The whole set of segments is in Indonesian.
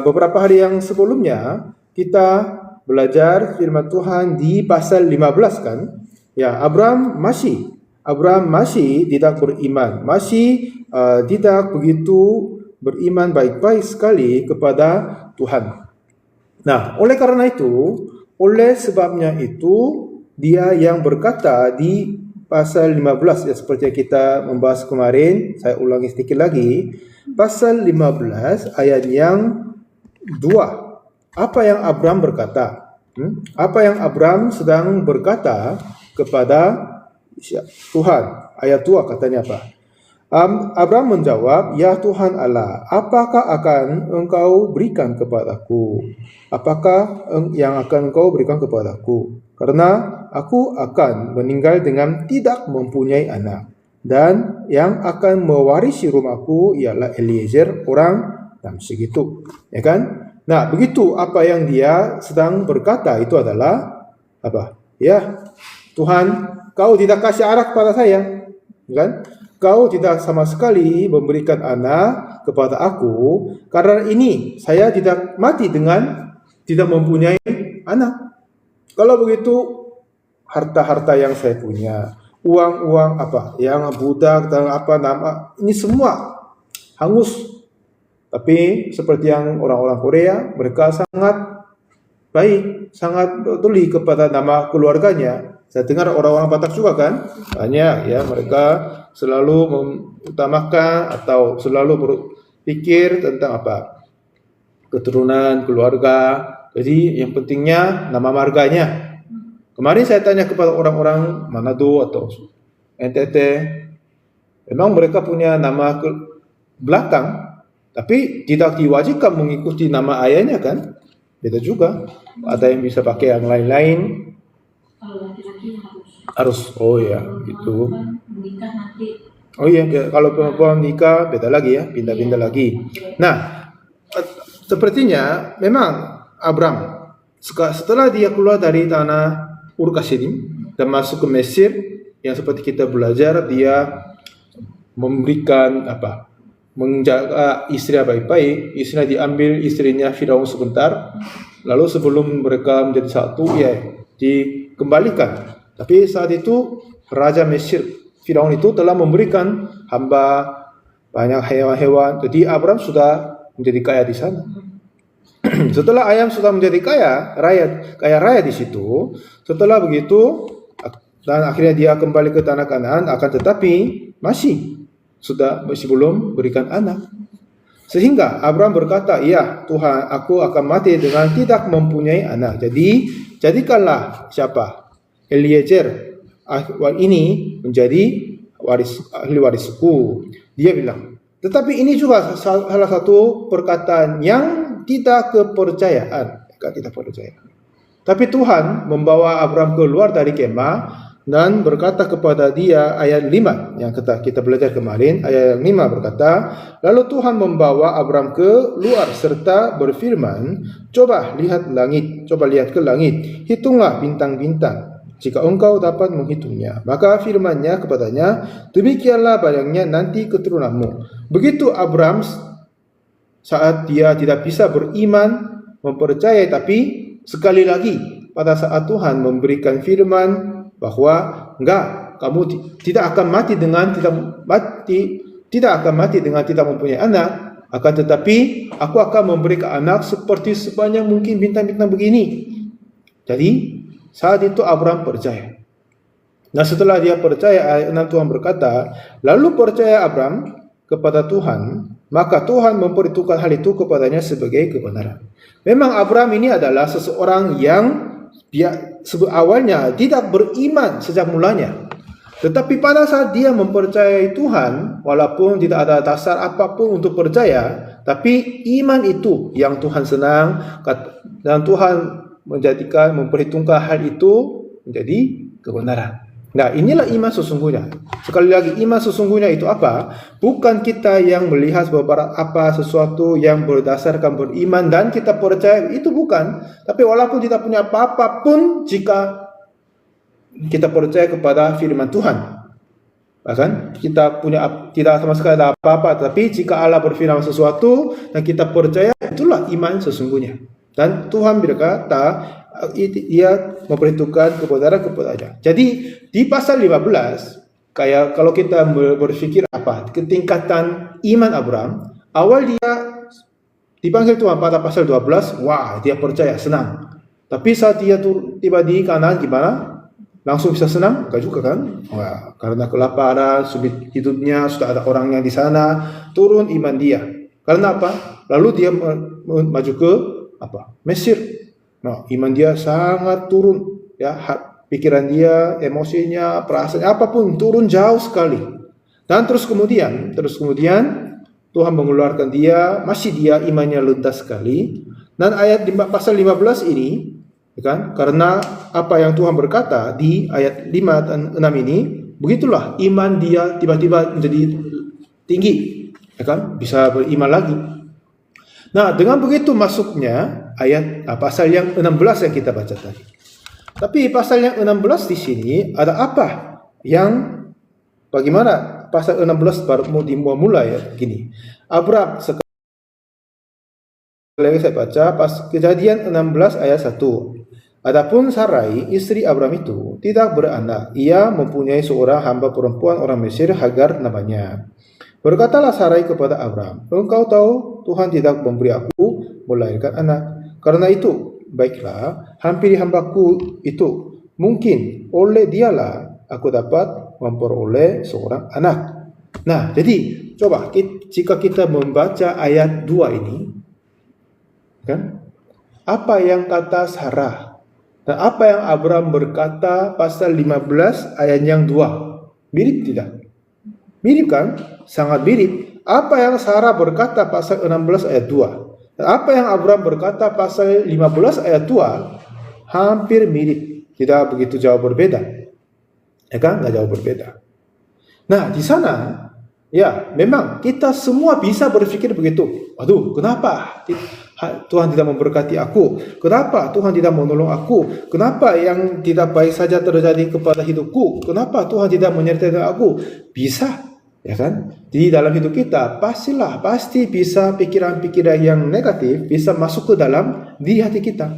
beberapa hari yang sebelumnya kita belajar firman Tuhan di pasal 15 kan. Ya, Abraham masih tidak beriman, masih tidak begitu beriman baik-baik sekali kepada Tuhan. Nah, oleh sebabnya itu dia yang berkata di pasal 15 ya, seperti yang kita membahas kemarin, saya ulangi sedikit lagi. Pasal 15 ayat yang 2. Apa yang Abraham berkata? Apa yang Abraham sedang berkata kepada Tuhan? Ayat 2 katanya apa? Abraham menjawab, "Ya Tuhan Allah, apakah akan engkau berikan kepadaku? Apakah yang akan engkau berikan kepadaku? Karena aku akan meninggal dengan tidak mempunyai anak. Dan yang akan mewarisi rumahku ialah Eliezer orang Damsyik itu." Ya kan? Nah, begitu apa yang dia sedang berkata itu adalah apa? Ya, Tuhan, kau tidak kasih anak kepada saya, kan? Kau tidak sama sekali memberikan anak kepada aku. Karena ini saya tidak mati dengan tidak mempunyai anak. Kalau begitu, harta-harta yang saya punya, uang-uang apa, yang budak dan apa nama, ini semua hangus. Tapi seperti yang orang-orang Korea, mereka sangat baik, sangat peduli kepada nama keluarganya. Saya dengar orang-orang Batak juga kan, banyak ya, mereka selalu mengutamakan atau selalu berpikir tentang apa, keturunan, keluarga. Jadi yang pentingnya nama marganya. Kemarin saya tanya kepada orang-orang Manado atau NTT, memang mereka punya nama belakang, tapi tidak diwajibkan mengikuti nama ayahnya kan? Beda juga. Ada yang bisa pakai yang lain-lain. Kalau laki-laki harus. Oh ya, gitu. Menikah nanti. Oh iya, kalau perempuan nikah beda lagi ya, pindah-pindah lagi. Nah, sepertinya memang Abraham setelah dia keluar dari tanah Ur Kasdim dan masuk ke Mesir, yang seperti kita belajar, dia memberikan apa? Menjaga istri baik-baik. Istrinya diambil, istrinya Firaun sebentar, lalu sebelum mereka menjadi satu, ya dikembalikan. Tapi saat itu Raja Mesir Firaun itu telah memberikan hamba banyak hewan-hewan. Jadi Abraham sudah menjadi kaya di sana. Setelah ayam sudah menjadi kaya raya di situ. Setelah begitu, dan akhirnya dia kembali ke tanah Kanaan, akan tetapi masih belum berikan anak. Sehingga Abraham berkata, "Ya Tuhan, aku akan mati dengan tidak mempunyai anak. Jadi jadikanlah siapa? Eliezer ini menjadi ahli warisku." Dia bilang. Tetapi ini juga salah satu perkataan yang tidak kepercayaan. Tapi Tuhan membawa Abraham keluar dari kemah dan berkata kepada dia, ayat 5 yang kita belajar kemarin, ayat 5 berkata, "Lalu Tuhan membawa Abraham keluar serta berfirman, coba lihat ke langit, hitunglah bintang-bintang, jika engkau dapat menghitungnya." Maka firman-Nya kepadanya, "Demikianlah banyaknya nanti keturunanmu." Begitu Abraham saat dia tidak bisa beriman, mempercayai, tapi sekali lagi pada saat Tuhan memberikan firman bahwa enggak, kamu tidak akan mati dengan tidak mempunyai anak, akan tetapi aku akan memberikan anak seperti sebanyak mungkin bintang-bintang begini. Jadi saat itu Abraham percaya. Nah, setelah dia percaya, ayat 6 Tuhan berkata, "Lalu percaya Abraham kepada Tuhan, maka Tuhan memperhitungkan hal itu kepadanya sebagai kebenaran." Memang Abraham ini adalah seseorang yang dia awalnya tidak beriman sejak mulanya. Tetapi pada saat dia mempercayai Tuhan, walaupun tidak ada dasar apapun untuk percaya, tapi iman itu yang Tuhan senang, dan Tuhan memperhitungkan hal itu menjadi kebenaran. Nah, inilah iman sesungguhnya. Sekali lagi, iman sesungguhnya itu apa? Bukan kita yang melihat sesuatu yang berdasarkan beriman dan kita percaya, itu bukan. Tapi walaupun tidak punya apa-apa pun, jika kita percaya kepada firman Tuhan, Bahkan kita tidak sama sekali ada apa-apa, tapi jika Allah berfirman sesuatu dan kita percaya, itulah iman sesungguhnya. Dan Tuhan berkata, Dia memperhitungkan kebenaran. Jadi di pasal 15, kayak kalau kita berpikir apa ketingkatan iman Abraham, awal dia dipanggil Tuhan pada pasal 12, wah dia percaya, senang. Tapi saat dia tiba di Kanaan gimana? Langsung bisa senang? Enggak juga kan? Wah, karena kelaparan, sulit hidupnya, sudah ada orang yang di sana, turun iman dia. Karena apa? Lalu dia maju ke Mesir. Nah, iman dia sangat turun, ya, pikiran dia, emosinya, perasaannya, apapun turun jauh sekali. Dan terus kemudian Tuhan mengeluarkan dia, masih dia imannya luntas sekali. Dan ayat pasal 15 ini, kan? Karena apa yang Tuhan berkata di ayat 5 dan 6 ini, begitulah iman dia tiba-tiba menjadi tinggi, ya kan? Bisa beriman lagi. Nah, dengan begitu masuknya ayat pasal yang 16 yang kita baca tadi. Tapi pasal yang 16 di sini ada apa? Yang bagaimana pasal 16 baru mau dimulai ya, gini. Abraham lagi saya baca pas Kejadian 16 ayat 1. Adapun Sarai, istri Abraham itu tidak beranak. Ia mempunyai seorang hamba perempuan orang Mesir, Hagar namanya. Berkatalah Sarai kepada Abraham, engkau tahu Tuhan tidak memberi aku melahirkan anak. Karena itu, baiklah, hampiri hambaku itu. Mungkin oleh dialah aku dapat memperoleh seorang anak. Nah, jadi coba jika kita membaca ayat 2 ini, kan? Apa yang kata Sarah? Dan apa yang Abraham berkata pasal 15 ayat yang 2? Mirip tidak? Mirip kan? Sangat mirip. Apa yang Sarah berkata pasal 16 ayat 2? Dan apa yang Abraham berkata pasal 15 ayat 2? Hampir mirip. Tidak begitu jauh berbeda. Ya kan? Nggak jauh berbeda. Nah, di sana, ya memang kita semua bisa berpikir begitu. Waduh, kenapa Tuhan tidak memberkati aku? Kenapa Tuhan tidak menolong aku? Kenapa yang tidak baik saja terjadi kepada hidupku? Kenapa Tuhan tidak menyertai aku? Bisa, ya kan? Di dalam hidup kita pasti bisa pikiran-pikiran yang negatif bisa masuk ke dalam di hati kita,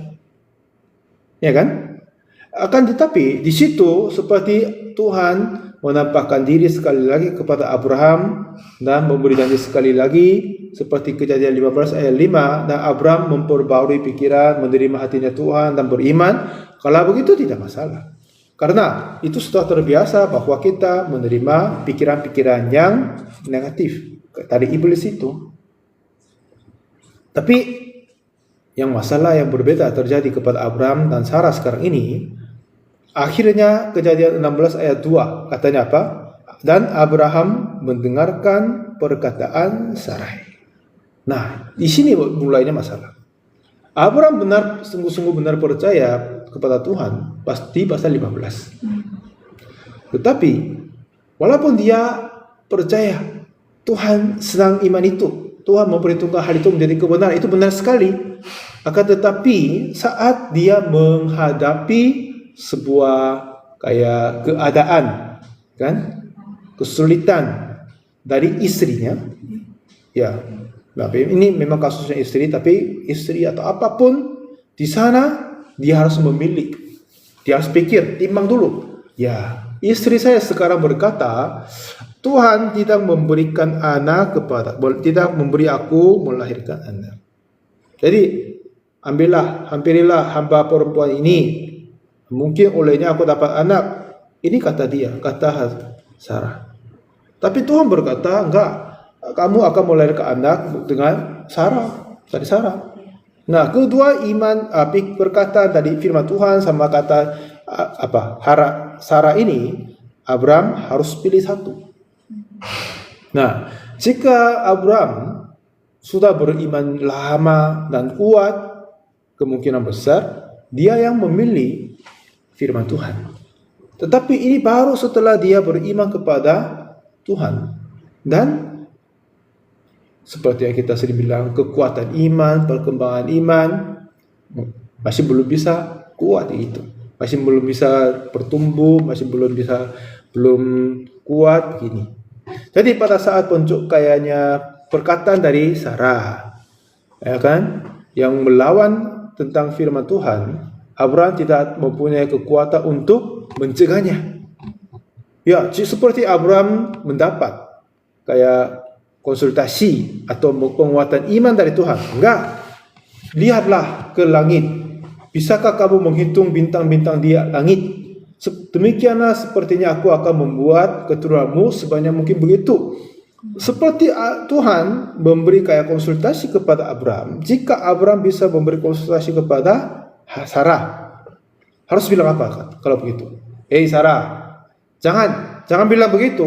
ya kan? Akan tetapi di situ seperti Tuhan menampakkan diri sekali lagi kepada Abraham dan memberi janji sekali lagi seperti Kejadian 15 ayat 5, dan Abraham memperbarui pikiran, menerima hatinya Tuhan dan beriman. Kalau begitu tidak masalah. Karena itu sudah terbiasa bahwa kita menerima pikiran-pikiran yang negatif dari iblis itu. Tapi yang masalah yang berbeda terjadi kepada Abraham dan Sarah sekarang ini. Akhirnya Kejadian 16 ayat 2 katanya apa? Dan Abraham mendengarkan perkataan Sarai. Nah, di sini mulainya masalah. Abraham sungguh-sungguh benar percaya kepada Tuhan pasti pasal 15. Tetapi walaupun dia percaya Tuhan senang iman itu, Tuhan memperhitungkan hal itu menjadi kebenaran, itu benar sekali. Akan tetapi saat dia menghadapi sebuah kayak keadaan, kan, kesulitan dari istrinya, ya, ini memang kasusnya istri, tapi istri atau apapun di sana dia harus memilih, dia harus pikir, timbang dulu. Ya, istri saya sekarang berkata, Tuhan tidak memberikan anak tidak memberi aku melahirkan anak. Jadi hampirilah hamba perempuan ini. Mungkin olehnya aku dapat anak. Ini kata dia, kata Sarah. Tapi Tuhan berkata, enggak, kamu akan melahirkan anak dengan dari Sarah. Nah, kedua iman, perkataan tadi firman Tuhan sama kata Sarah ini, Abraham harus pilih satu. Nah, jika Abraham sudah beriman lama dan kuat, kemungkinan besar dia yang memilih firman Tuhan. Tetapi ini baru setelah dia beriman kepada Tuhan. Dan seperti yang kita sering bilang, kekuatan iman, perkembangan iman masih belum bisa kuat itu. Masih belum bisa bertumbuh, masih belum bisa belum kuat begini. Jadi pada saat kayaknya perkataan dari Sarah, ya kan, yang melawan tentang firman Tuhan, Abraham tidak mempunyai kekuatan untuk mencegahnya. Ya, seperti Abraham mendapat kayak konsultasi atau penguatan iman dari Tuhan. Enggak. Lihatlah ke langit. Bisakah kamu menghitung bintang-bintang di langit? Demikianlah sepertinya aku akan membuat keturunanmu sebanyak mungkin begitu. Seperti Tuhan memberi kayak konsultasi kepada Abraham. Jika Abraham bisa memberi konsultasi kepada Sarah, harus bilang apa kalau begitu? Sarah, jangan bilang begitu.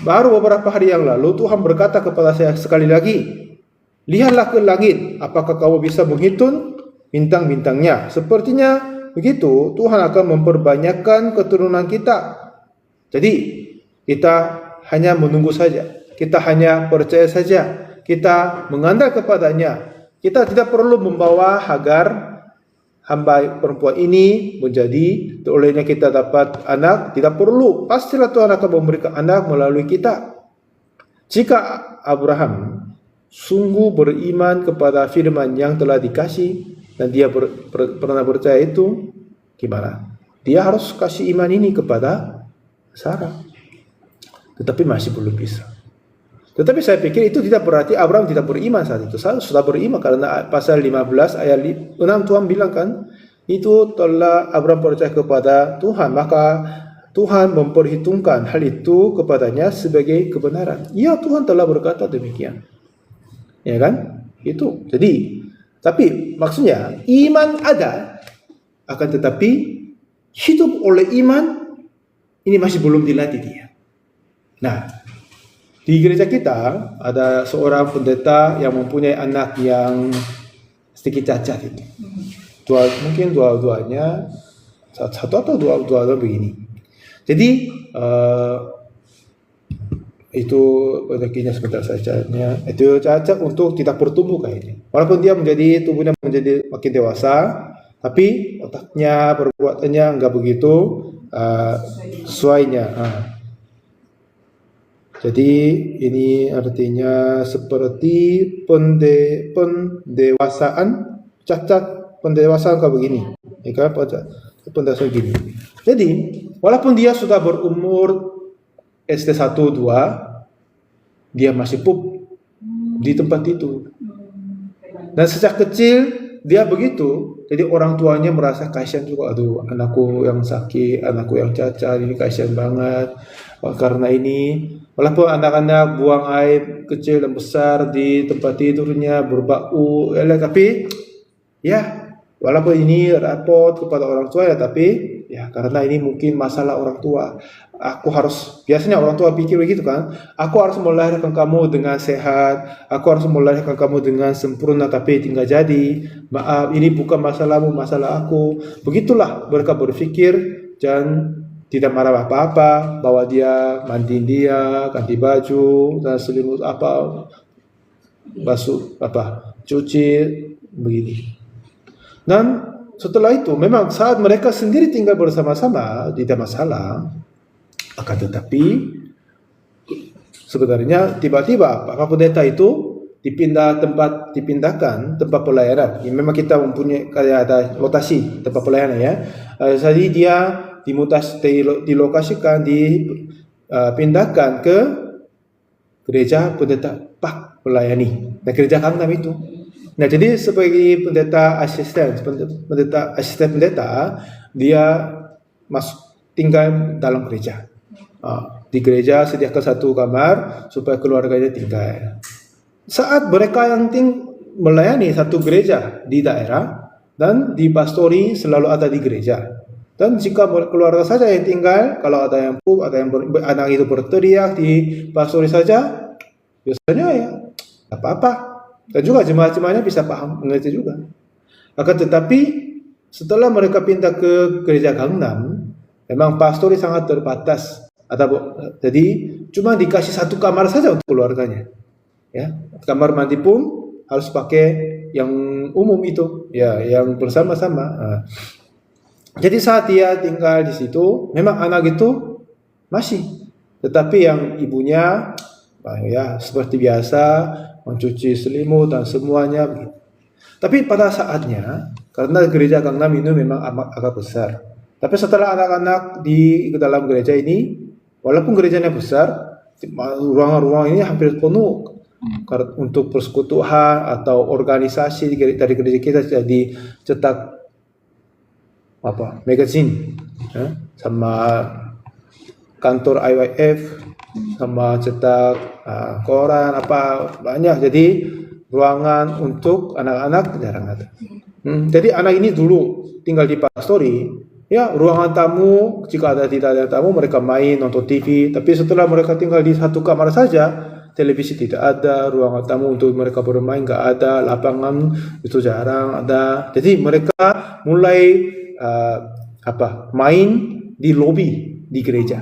Baru beberapa hari yang lalu Tuhan berkata kepada saya sekali lagi, lihatlah ke langit, apakah kamu bisa menghitung bintang-bintangnya? Sepertinya begitu Tuhan akan memperbanyakkan keturunan kita. Jadi kita hanya menunggu saja. Kita hanya percaya saja. Kita mengandal kepadanya. Kita tidak perlu membawa Hagar, hamba perempuan ini menjadi, olehnya kita dapat anak. Tidak perlu. Pastilah Tuhan akan memberikan anak melalui kita. Jika Abraham sungguh beriman kepada firman yang telah dikasih, dan dia pernah percaya itu, gimana? Dia harus kasih iman ini kepada Sarah. Tetapi masih belum bisa. Tetapi saya pikir itu tidak berarti Abraham tidak beriman saat itu. Saya sudah beriman karena pasal 15 ayat 6 Tuhan bilang kan, itu telah Abraham percaya kepada Tuhan, maka Tuhan memperhitungkan hal itu kepadanya sebagai kebenaran. Ya, Tuhan telah berkata demikian. Ya kan? Itu. Jadi, tapi maksudnya iman ada, akan tetapi hidup oleh iman ini masih belum dilatih dia. Nah, di gereja kita ada seorang pendeta yang mempunyai anak yang sedikit cacat itu. Mungkin dua-duanya, satu atau dua-duanya begini. Jadi itu penyakitnya sebentar saja. Itu cacat untuk tidak bertumbuh kayaknya. Walaupun dia tubuhnya menjadi makin dewasa, tapi otaknya, perbuatannya enggak begitu sesuainya. Jadi ini artinya seperti pendewasaan, cacat pendewasaan kayak begini, ya kan? Pendewasaan begini. Jadi walaupun dia sudah berumur SD 1, 2, dia masih pup di tempat itu. Dan sejak kecil dia begitu, jadi orang tuanya merasa kasihan juga. Aduh, anakku yang sakit, anakku yang cacat, ini kasihan banget. Karena ini, walaupun anak-anak buang air kecil dan besar di tempat tidurnya, berbau, tapi ya, walaupun ini repot kepada orang tua ya, tapi ya karena ini mungkin masalah orang tua. Biasanya orang tua pikir begitu kan, aku harus melahirkan kamu dengan sehat, aku harus melahirkan kamu dengan sempurna, tapi tinggal jadi, maaf, ini bukan masalahmu, masalah aku. Begitulah mereka berpikir, dan tidak marah apa-apa, bawa dia, mandiin dia, ganti baju, dan selimut basuh cuci, begini. Dan setelah itu, memang saat mereka sendiri tinggal bersama-sama, tidak masalah. Akan tetapi, sebenarnya tiba-tiba Pak Pendeta itu dipindahkan tempat pelayanan. Ya, memang kita mempunyai kayak ada rotasi tempat pelayanan ya. Jadi dia dilokasikan, dipindahkan ke gereja pendeta Pak Pelayani, dan gereja Gangnam itu. Nah, jadi sebagai asisten pendeta, dia tinggal dalam gereja. Di gereja sediakan satu kamar supaya keluarganya tinggal. Saat mereka yang melayani satu gereja di daerah dan dipastori selalu ada di gereja. Dan jika keluarga saja yang tinggal, kalau ada yang ada yang anak itu berteriak di pastori saja, biasanya ya apa-apa. Dan juga jemaat-jemaatnya bisa paham, mengerti juga. Akan tetapi setelah mereka pindah ke gereja Gangnam, memang pastori sangat terbatas. Jadi cuma dikasih satu kamar saja untuk keluarganya. Ya, kamar mandi pun harus pakai yang umum itu, ya, yang bersama-sama. Jadi saat dia tinggal di situ, memang anak itu masih. Tetapi yang ibunya ya seperti biasa mencuci selimut dan semuanya begitu. Tapi pada saatnya, karena gereja Gangnam ini memang agak besar. Tapi setelah anak-anak di dalam gereja ini, walaupun gerejanya besar, ruangan-ruangan ini hampir penuh untuk persekutuan atau organisasi dari gereja kita jadi cetak magazine, sama kantor IYF, sama cetak koran banyak. Jadi ruangan untuk anak-anak jarang ada. Jadi anak ini dulu tinggal di pastori, ya ruangan tamu, jika tidak ada tamu mereka main nonton TV. Tapi setelah mereka tinggal di satu kamar saja, televisi tidak ada, ruangan tamu untuk mereka bermain nggak ada, lapangan itu jarang ada. Jadi mereka mulai main di lobi di gereja.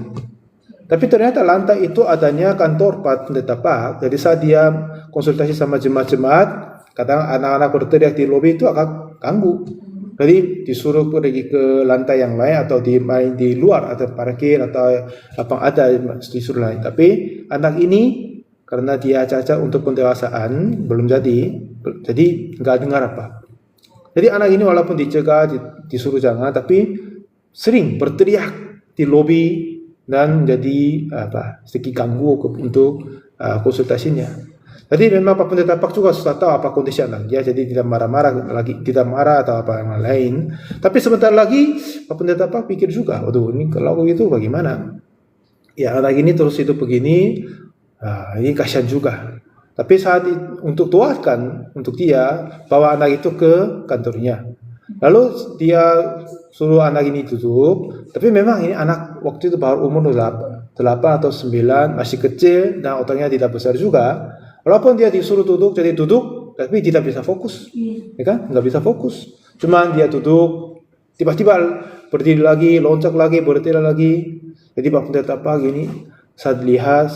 Tapi ternyata lantai itu adanya kantor Pak Pendeta Pak. Jadi saat dia konsultasi sama jemaat-jemaat, kadang anak-anak berteriak di lobi itu agak ganggu. Jadi disuruh pergi ke lantai yang lain atau main di luar atau parkir atau apa ada disuruh lain. Tapi anak ini karena dia cacat untuk pendewasaan belum jadi nggak dengar apa. Jadi anak ini walaupun dicegah disuruh jangan, tapi sering berteriak di lobi dan jadi sedikit ganggu untuk konsultasinya. Jadi memang Pak Pendeta Pak juga sudah tahu apa kondisi anak dia, jadi tidak marah-marah lagi, tidak marah atau apa yang lain. Tapi sebentar lagi Pak Pendeta Pak pikir juga, waduh ini kalau begitu bagaimana? Ya anak ini terus hidup begini, ini kasihan juga. Tapi saat untuk tuakan untuk dia bawa anak itu ke kantornya. Lalu dia suruh anak ini duduk, tapi memang ini anak waktu itu baru umur 8 atau 9, masih kecil dan otaknya tidak besar juga. Walaupun dia disuruh duduk, jadi duduk, tapi tidak bisa fokus, ya kan? Nggak bisa fokus. Cuman dia duduk, tiba-tiba berdiri lagi, loncat lagi, berdiri lagi. Jadi Pak Pendeta Pak gini, saat lihat,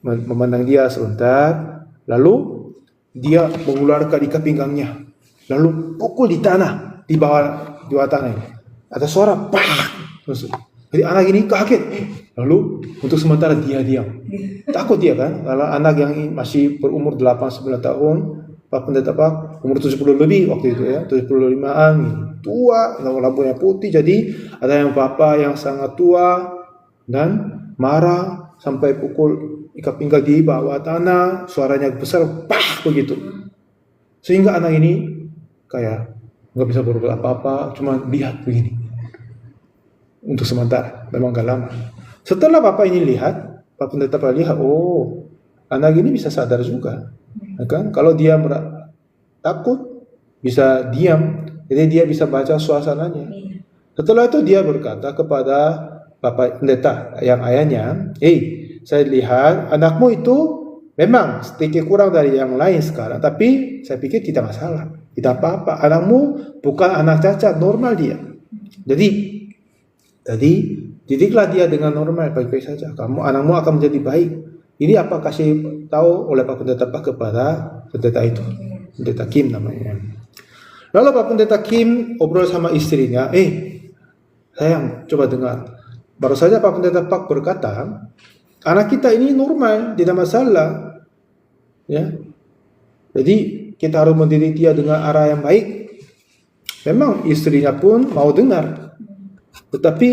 memandang dia sebentar, lalu dia mengeluarkan ikat pinggangnya, lalu pukul di tanah, di bawah tanah ini. Ada suara, pak. Jadi anak ini kaget. Lalu untuk sementara dia diam. Takut dia kan, kalau anak yang masih berumur 8-9 tahun, Pak Pendeta Pak umur 70 lebih waktu itu ya, 75-an, tua, rambutnya putih. Jadi ada yang bapak yang sangat tua dan marah sampai pukul ikat pinggang di bawah tanah, suaranya besar, pak begitu. Sehingga anak ini kayak nggak bisa berbuat apa-apa, cuma lihat begini. Untuk sementara, memang gak lama. Setelah bapak ini lihat, Pak Pendeta Pak lihat, oh anak ini bisa sadar juga, kan? Kalau dia takut bisa diam, jadi dia bisa baca suasananya. Setelah itu dia berkata kepada Bapak Pendeta yang ayahnya, saya lihat anakmu itu memang sedikit kurang dari yang lain sekarang, tapi saya pikir tidak masalah, tidak apa-apa. Anakmu bukan anak cacat, normal dia. Jadi didiklah dia dengan normal, baik-baik saja. Anakmu akan menjadi baik. Ini apa kasih tahu oleh Pak Pendeta Pak kepada pendeta itu, Pendeta Kim namanya. Lalu Pak Pendeta Kim obrol sama istrinya, sayang, coba dengar. Baru saja Pak Pendeta Pak berkata, anak kita ini normal, tidak masalah. Ya, jadi kita harus mendidik dia dengan arah yang baik. Memang istrinya pun mau dengar. Tetapi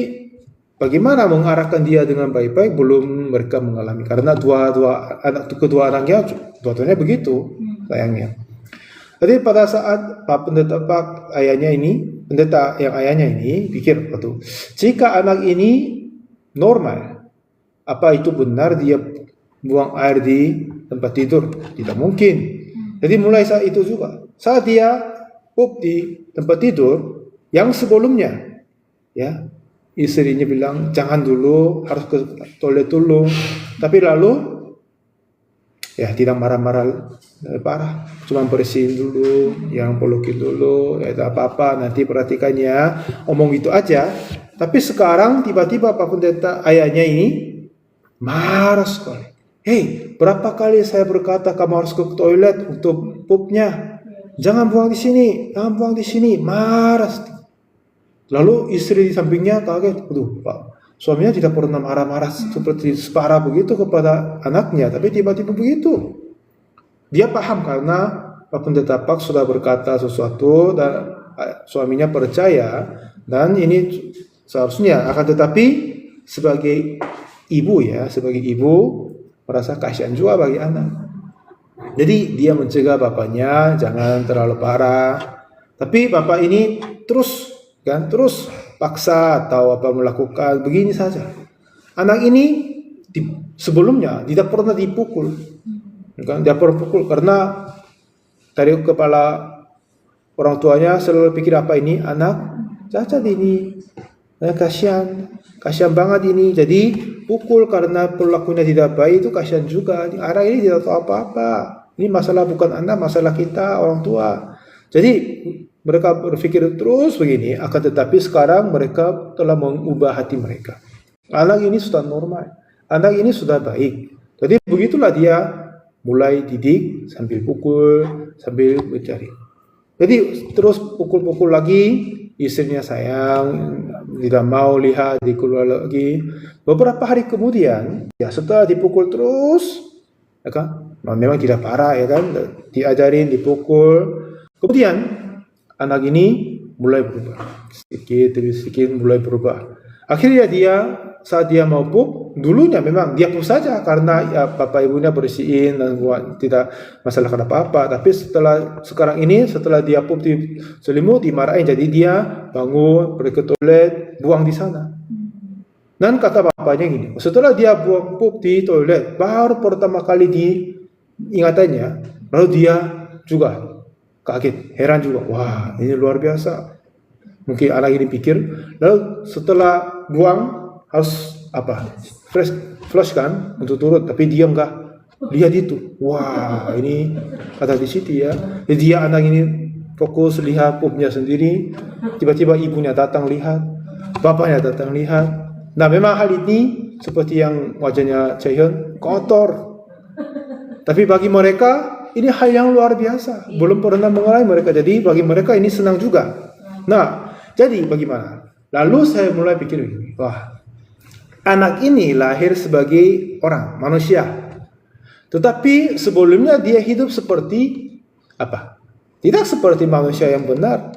bagaimana mengarahkan dia dengan baik-baik belum mereka mengalami, karena kedua anaknya dua-duanya begitu sayangnya. Jadi pada saat Pak Pendeta Pak pendeta yang ayahnya ini pikir, jika anak ini normal, apa itu benar dia buang air di tempat tidur? Tidak mungkin. Jadi mulai saat itu juga, saat dia pup di tempat tidur yang sebelumnya, ya, istrinya bilang jangan dulu, harus ke toilet dulu. Tapi lalu ya tidak marah-marah parah, cuma bersihin dulu, yang pelukin dulu, ya tidak apa-apa, nanti perhatikannya, omong gitu aja. Tapi sekarang tiba-tiba Pak Pendeta ayahnya ini marah sekali. Berapa kali saya berkata kamu harus ke toilet untuk pupnya, jangan buang di sini, marah. Lalu istri di sampingnya kaget, Pak Suaminya tidak pernah marah-marah seperti separah begitu kepada anaknya, tapi tiba-tiba begitu. Dia paham karena Pak Pendeta Pak sudah berkata sesuatu dan suaminya percaya, dan ini seharusnya. Akan tetapi sebagai ibu merasa kasihan juga bagi anak. Jadi dia mencegah bapaknya jangan terlalu parah. Tapi bapak ini terus paksa atau melakukan begini saja. Anak ini sebelumnya tidak pernah dipukul. Dia pernah pukul karena dari kepala orang tuanya selalu pikir apa ini anak cacat ini. Kasihan banget ini. Jadi pukul karena perilakunya tidak baik itu kasihan juga. Anak ini tidak tahu apa-apa. Ini masalah bukan anak, masalah kita orang tua. Jadi mereka berpikir terus begini, akan tetapi sekarang mereka telah mengubah hati mereka. Anak ini sudah normal, anak ini sudah baik. Jadi begitulah dia mulai didik sambil pukul, sambil mencari. Jadi terus pukul-pukul lagi, istrinya sayang, tidak mau lihat, dikeluar lagi. Beberapa hari kemudian, ya setelah dipukul terus, ya kan? Memang tidak parah ya kan, diajarin, dipukul. Kemudian anak ini mulai berubah, sedikit demi sedikit mulai berubah. Akhirnya saat dia mau pup, dulunya memang dia pup saja karena ya bapak ibunya bersihin dan tidak masalah apa-apa. Tapi setelah dia pup di selimut dimarahin, jadi dia bangun pergi ke toilet, buang di sana. Dan kata bapaknya gini, setelah dia buang pup di toilet, baru pertama kali ingatannya, lalu dia juga kaget, heran juga. Wah, ini luar biasa. Mungkin anak ini pikir, lalu setelah buang harus flash kan untuk turut, tapi dia enggak lihat itu. Wah, ini kata di situ ya. Jadi dia anak ini fokus lihat pupnya sendiri. Tiba-tiba ibunya datang lihat, bapaknya datang lihat. Nah, memang hal ini seperti yang wajahnya Chaehyun kotor. Tapi bagi mereka ini hal yang luar biasa. Belum pernah mengalami mereka. Jadi bagi mereka ini senang juga. Nah, jadi bagaimana? Lalu saya mulai pikir begini. Wah, anak ini lahir sebagai orang, manusia. Tetapi sebelumnya dia hidup seperti apa? Tidak seperti manusia yang benar.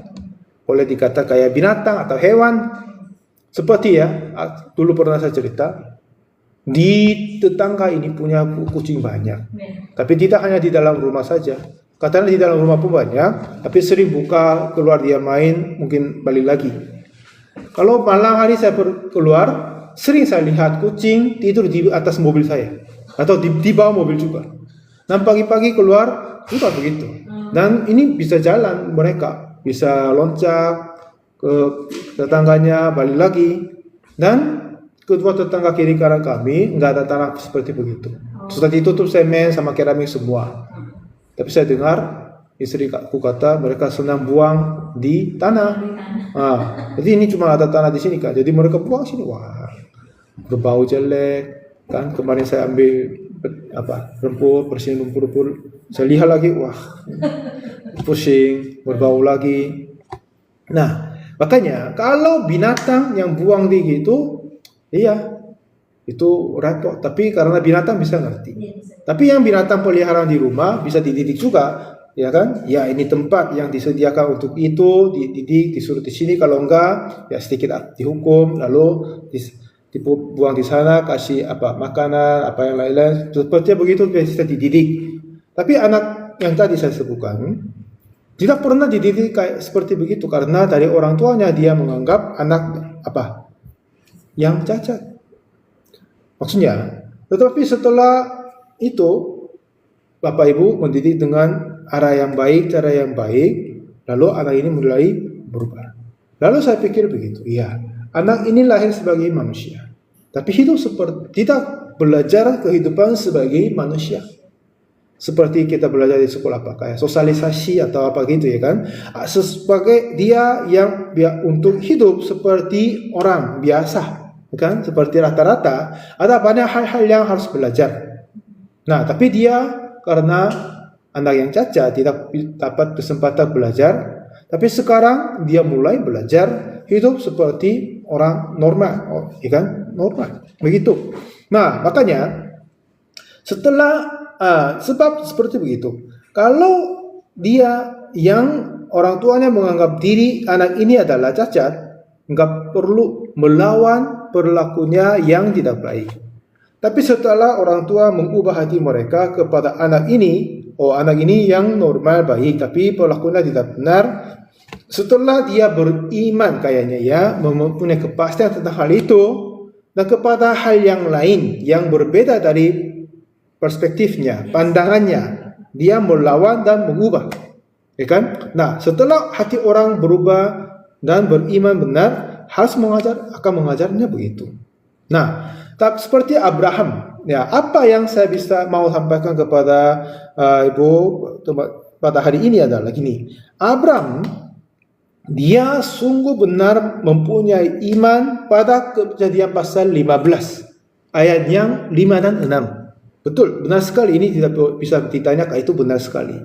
Boleh dikata kayak binatang atau hewan. Seperti ya, dulu pernah saya cerita. Di tetangga ini punya kucing banyak. Tapi tidak hanya di dalam rumah saja. Katanya di dalam rumah pun banyak, tapi sering buka, keluar dia main, mungkin balik lagi. Kalau malam hari saya keluar, sering saya lihat kucing tidur di atas mobil saya. Atau di bawah mobil juga. Dan pagi-pagi keluar, juga begitu. Dan ini bisa jalan mereka. Bisa loncat ke tetangganya, balik lagi. Dan kedua tetangga kiri kanan kami nggak ada tanah seperti begitu. Sudah ditutup semen sama keramik semua. Tapi saya dengar istri aku kata mereka senang buang di tanah. Jadi ini cuma ada tanah di sini kan. Jadi mereka buang sini. Wah, berbau jelek kan. Kemarin saya ambil rumput, bersihin rumput. Saya lihat lagi, wah, pusing, berbau lagi. Nah, makanya kalau binatang yang buang di gitu, iya, itu repot. Tapi karena binatang bisa ngerti. Tapi yang binatang peliharaan di rumah bisa dididik juga, ya kan? Ya ini tempat yang disediakan untuk itu, dididik, disuruh di sini. Kalau enggak, ya sedikit dihukum, lalu dibuang di sana, kasih makanan, apa yang lain-lain. Seperti begitu bisa dididik. Tapi anak yang tadi saya sebutkan tidak pernah dididik kayak seperti begitu karena dari orang tuanya dia menganggap anak yang cacat. Maksudnya, tetapi setelah itu Bapak Ibu mendidik dengan arah yang baik, cara yang baik, lalu anak ini mulai berubah. Lalu saya pikir begitu, iya, anak ini lahir sebagai manusia, tapi hidup seperti tidak belajar kehidupan sebagai manusia. Seperti kita belajar di sekolah kayak sosialisasi atau apa gitu ya kan. Sebagai dia yang untuk hidup seperti orang biasa. Kan seperti rata-rata ada banyak hal-hal yang harus belajar. Nah, tapi dia karena anak yang cacat tidak dapat kesempatan belajar, tapi sekarang dia mulai belajar hidup seperti orang normal, ya kan? Normal. Begitu. Nah, makanya setelah sebab seperti begitu. Kalau dia yang orang tuanya menganggap diri anak ini adalah cacat, nggak perlu melawan perilakunya yang tidak baik. Tapi setelah orang tua mengubah hati mereka kepada anak ini, anak ini yang normal baik, tapi perilakunya tidak benar. Setelah dia beriman kayaknya ya, mempunyai kepastian tentang hal itu, dan kepada hal yang lain yang berbeda dari perspektifnya, pandangannya, dia melawan dan mengubah, ya kan? Nah, setelah hati orang berubah dan beriman benar, harus akan mengajarnya begitu. Nah, seperti Abraham, ya, apa yang saya bisa mau sampaikan kepada ibu pada hari ini adalah gini. Abraham, dia sungguh benar mempunyai iman pada Kejadian pasal 15 ayat yang 5 dan 6. Betul, benar sekali, ini tidak bisa ditanyakan, itu benar sekali.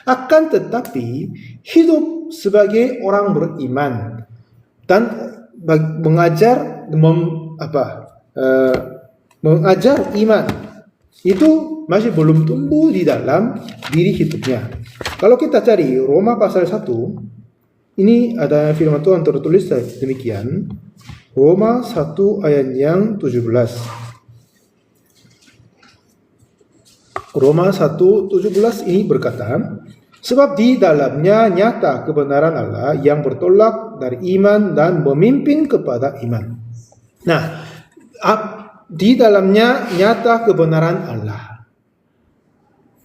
Akan tetapi hidup sebagai orang beriman dan mengajar mengajar iman itu masih belum tumbuh di dalam diri hidupnya. Kalau kita cari Roma pasal 1, ini ada firman Tuhan tertulis demikian. Roma 1 ayat yang 17. Roma 1:17 ini berkata, sebab di dalamnya nyata kebenaran Allah yang bertolak dari iman dan memimpin kepada iman. Nah, di dalamnya nyata kebenaran Allah.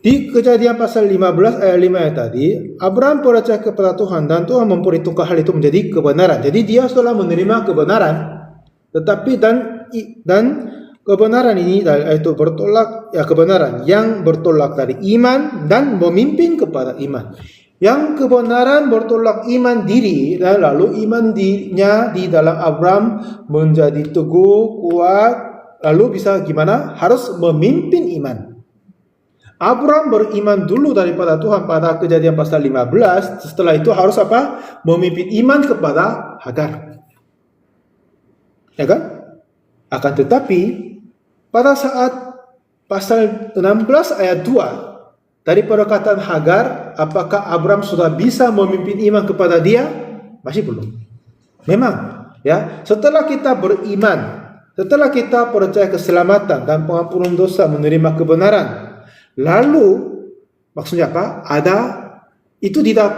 Di Kejadian pasal 15 ayat 5 ayat tadi, Abraham percaya kepada Tuhan dan Tuhan memperhitungkan hal itu menjadi kebenaran. Jadi dia setelah menerima kebenaran, tetapi dan kebenaran ini itu bertolak, ya, kebenaran yang bertolak dari iman dan memimpin kepada iman. Yang kebenaran bertolak iman diri, dan lalu iman dirinya di dalam Abraham menjadi teguh, kuat, lalu bisa gimana? Harus memimpin iman. Abraham beriman dulu daripada Tuhan pada Kejadian pasal 15, setelah itu harus apa? Memimpin iman kepada Hagar. Ya kan? Akan tetapi pada saat pasal 16 ayat 2 dari perkataan Hagar, apakah Abraham sudah bisa memimpin iman kepada dia? Masih belum. Memang, ya, setelah kita beriman, setelah kita percaya keselamatan dan pengampunan dosa, menerima kebenaran, lalu maksudnya apa? Itu tidak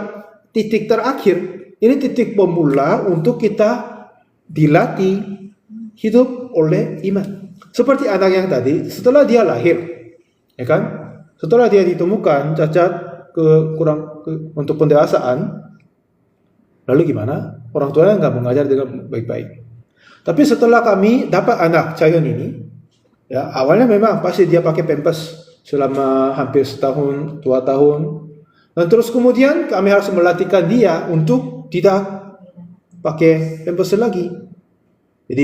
titik terakhir. Ini titik pemula untuk kita dilatih hidup oleh iman. Seperti anak yang tadi, setelah dia lahir, ya kan? Setelah dia ditemukan cacat untuk pendewasaan, lalu gimana? Orang tuanya nggak mengajar dengan baik-baik. Tapi setelah kami dapat anak Cayon ini, ya, awalnya memang pasti dia pakai pampers selama hampir setahun, 2 tahun, dan terus kemudian kami harus melatihkan dia untuk tidak pakai pampers lagi. Jadi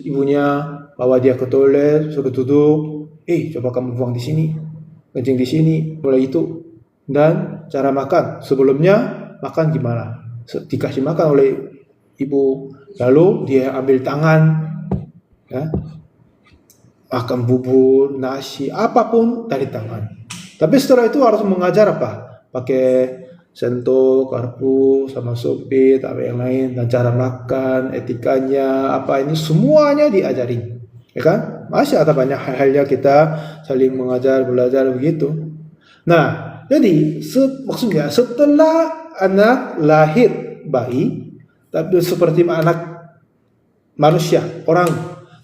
ibunya bawa dia ke toilet, suruh duduk, coba kamu buang di sini, kencing di sini, mulai itu. Dan cara makan, sebelumnya makan gimana? Dikasih makan oleh ibu, lalu dia ambil tangan, ya, makan bubur, nasi, apapun dari tangan. Tapi setelah itu harus mengajar apa? Pakai sendok, garpu, sama sopit, apa yang lain, dan cara makan, etikanya, apa ini semuanya diajarin, ya kan? Masih ada banyak hal-hal yang kita saling mengajar, belajar begitu. Nah, jadi maksudnya setelah anak lahir bayi, tapi seperti anak manusia, orang,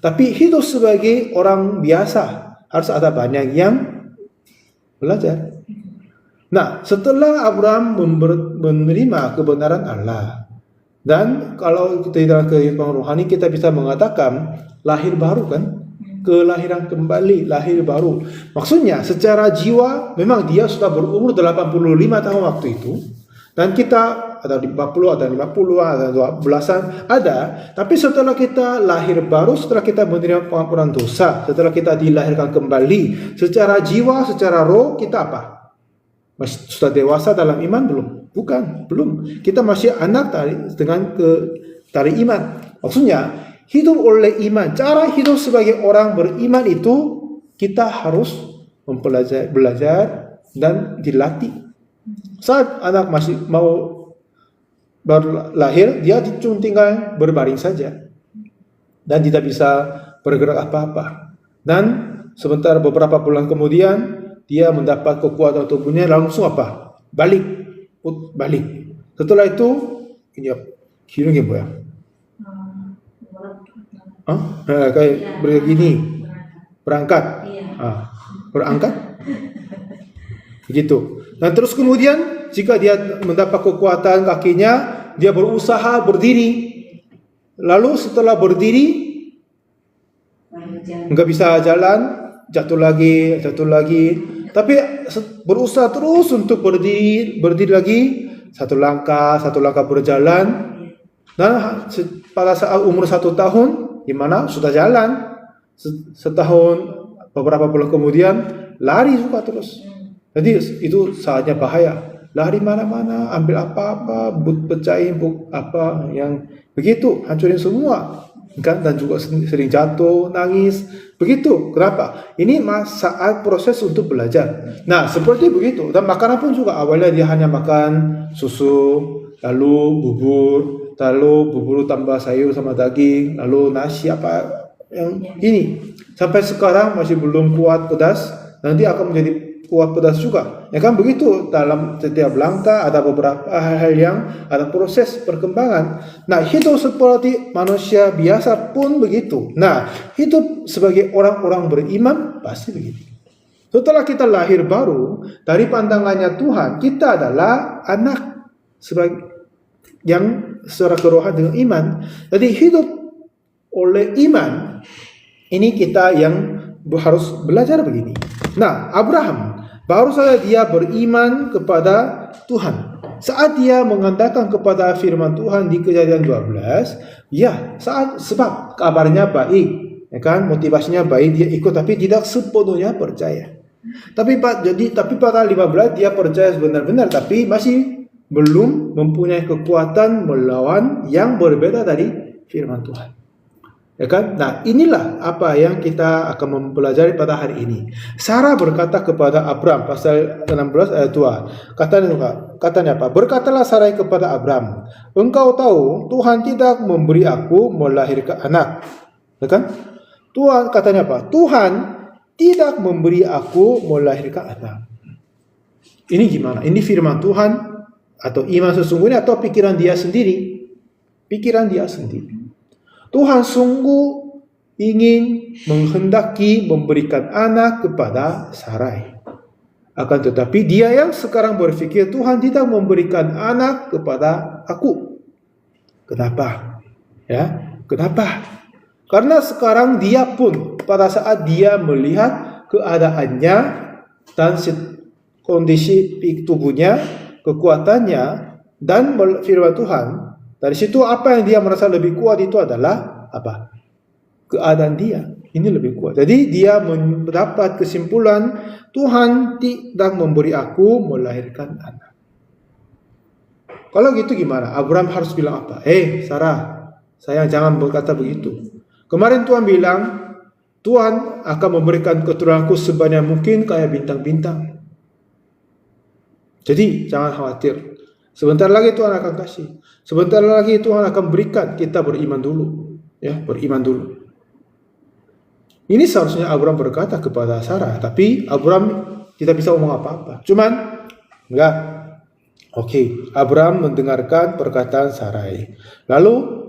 tapi hidup sebagai orang biasa, harus ada banyak yang belajar. Nah, setelah Abraham menerima kebenaran Allah, dan kalau kita dalam kehidupan rohani kita bisa mengatakan lahir baru, kan? Kelahiran kembali, lahir baru. Maksudnya secara jiwa memang dia sudah berumur 85 tahun waktu itu, dan kita ada 40, ada 50, ada 12-an, ada. Tapi setelah kita lahir baru, setelah kita menerima pengampunan dosa, setelah kita dilahirkan kembali, secara jiwa, secara roh kita apa? Sudah dewasa dalam iman belum? Bukan, belum. Kita masih anak tadi dengan dari iman. Maksudnya hidup oleh iman. Cara hidup sebagai orang beriman itu kita harus belajar dan dilatih. Saat anak masih mau baru lahir, dia cuma tinggal berbaring saja dan tidak bisa bergerak apa-apa. Dan sebentar beberapa bulan kemudian dia mendapat kekuatan tubuhnya, langsung apa? Balik. Setelah itu ini 기능이 뭐야? Kayak begini, berangkat. Berangkat. Begitu. Dan terus kemudian jika dia mendapat kekuatan kakinya, dia berusaha berdiri. Lalu setelah berdiri nggak bisa jalan, jatuh lagi. Tapi berusaha terus untuk berdiri lagi, satu langkah berjalan. Dan pada saat umur 1 tahun, di mana sudah jalan, setahun beberapa bulan kemudian lari juga terus. Jadi itu saatnya bahaya. Lari mana-mana, ambil apa-apa, pecahin apa yang begitu, hancurin semua. Kan? Dan juga sering jatuh, nangis, begitu. Kenapa? Ini saat proses untuk belajar. Nah, seperti begitu. Dan makanan pun juga awalnya dia hanya makan susu, lalu bubur tambah sayur sama daging, lalu nasi apa yang ini. Sampai sekarang masih belum kuat pedas, nanti akan menjadi kuat pedas juga. Ya kan begitu, dalam setiap langkah ada beberapa hal-hal yang ada proses perkembangan. Nah, hidup seperti manusia biasa pun begitu. Nah, hidup sebagai orang-orang beriman pasti begitu. Setelah kita lahir baru, dari pandangannya Tuhan, kita adalah anak sebagai yang secara kerohanian dengan iman. Jadi hidup oleh iman, ini kita yang harus belajar begini. Nah, Abraham baru saja dia beriman kepada Tuhan. Saat dia mengandalkan kepada firman Tuhan di Kejadian 12, sebab kabarnya baik, ya kan, motivasinya baik, dia ikut, tapi tidak sepenuhnya percaya. Tapi pada 15 dia percaya benar-benar, tapi masih belum mempunyai kekuatan melawan yang berbeda dari firman Tuhan. Ya kan? Nah, inilah apa yang kita akan mempelajari pada hari ini. Sarah berkata kepada Abram, pasal 16 ayat 2. Katanya apa? Berkatalah Sarah kepada Abram, engkau tahu Tuhan tidak memberi aku melahirkan anak. Ya kan? Tuhan katanya apa? Tuhan tidak memberi aku melahirkan anak. Ini gimana? Ini firman Tuhan atau iman sesungguhnya atau pikiran dia sendiri? Pikiran dia sendiri. Tuhan sungguh ingin menghendaki memberikan anak kepada Sarai. Akan tetapi dia yang sekarang berpikir Tuhan tidak memberikan anak kepada aku. Kenapa? Ya, kenapa? Karena sekarang dia pun pada saat dia melihat keadaannya dan kondisi tubuhnya, kekuatannya dan firman Tuhan, dari situ apa yang dia merasa lebih kuat itu adalah apa? Keadaan dia. Ini lebih kuat. Jadi dia mendapat kesimpulan Tuhan tidak memberi aku melahirkan anak. Kalau gitu gimana? Abraham harus bilang apa? Sarah, sayang jangan berkata begitu. Kemarin Tuhan bilang Tuhan akan memberikan keturunanku sebanyak mungkin kayak bintang-bintang. Jadi jangan khawatir. Sebentar lagi Tuhan akan kasih. Sebentar lagi Tuhan akan berikan, kita beriman dulu. Ya, beriman dulu. Ini seharusnya Abraham berkata kepada Sarah, tapi Abraham tidak bisa ngomong apa-apa. Cuman enggak. Oke, Abraham mendengarkan perkataan Sarai. Lalu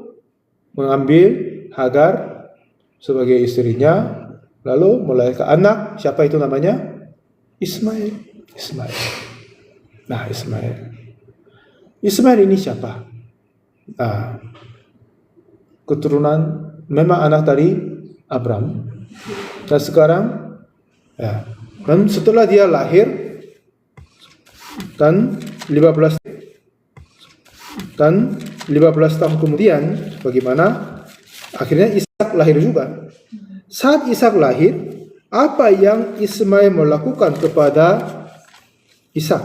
mengambil Hagar sebagai istrinya, lalu melahirkan anak. Siapa itu namanya? Ismail. Nah, Ismail ini siapa? Nah, keturunan memang anak dari Abraham. Dan sekarang, dan setelah dia lahir, dan 15 tahun kemudian, bagaimana? Akhirnya Ishak lahir juga. Saat Ishak lahir, apa yang Ismail melakukan kepada Ishak?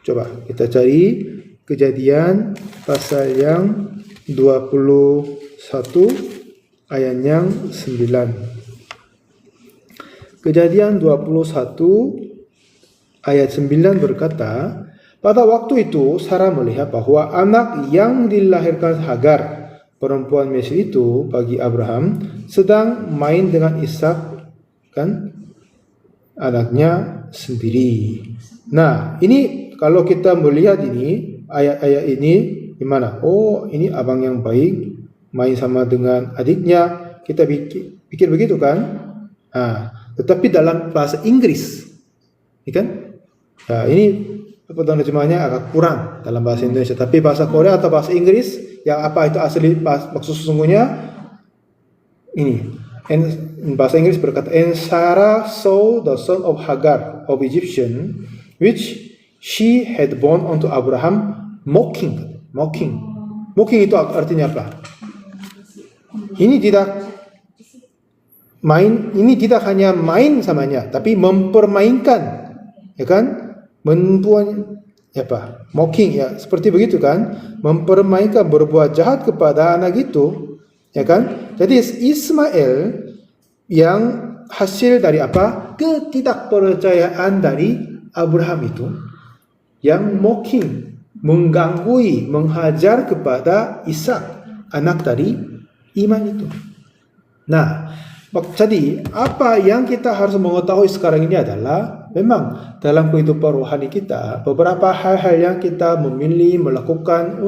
Coba kita cari Kejadian pasal yang 21 ayat yang 9. Kejadian 21 ayat 9 berkata, pada waktu itu Sarah melihat bahwa anak yang dilahirkan Hagar, perempuan Mesir itu, bagi Abraham, sedang main dengan Ishak, kan, anaknya sendiri. Nah, ini kalau kita melihat ini, ayat-ayat ini gimana? Oh, ini abang yang baik, main sama dengan adiknya. Kita pikir begitu kan? Tetapi dalam bahasa Inggris, ya kan? Nah, ini terjemahnya agak kurang dalam bahasa Indonesia. Tapi bahasa Korea atau bahasa Inggris, yang apa itu asli maksud sesungguhnya? Ini. Bahasa Inggris berkata, and Sarah saw the son of Hagar of Egyptian, which she had born unto Abraham, mocking. Mocking itu artinya apa? Ini tidak main, ini tidak hanya main samanya, tapi mempermainkan, ya kan? Mocking, ya, seperti begitu kan? Mempermainkan, berbuat jahat kepada anak itu, ya kan? Jadi Ismail yang hasil dari apa? Ketidakpercayaan dari Abraham itu, yang mocking, mengganggu, menghajar kepada Ishak, anak dari iman itu. Nah, jadi apa yang kita harus mengetahui sekarang ini adalah memang dalam kehidupan rohani kita beberapa hal-hal yang kita memilih melakukan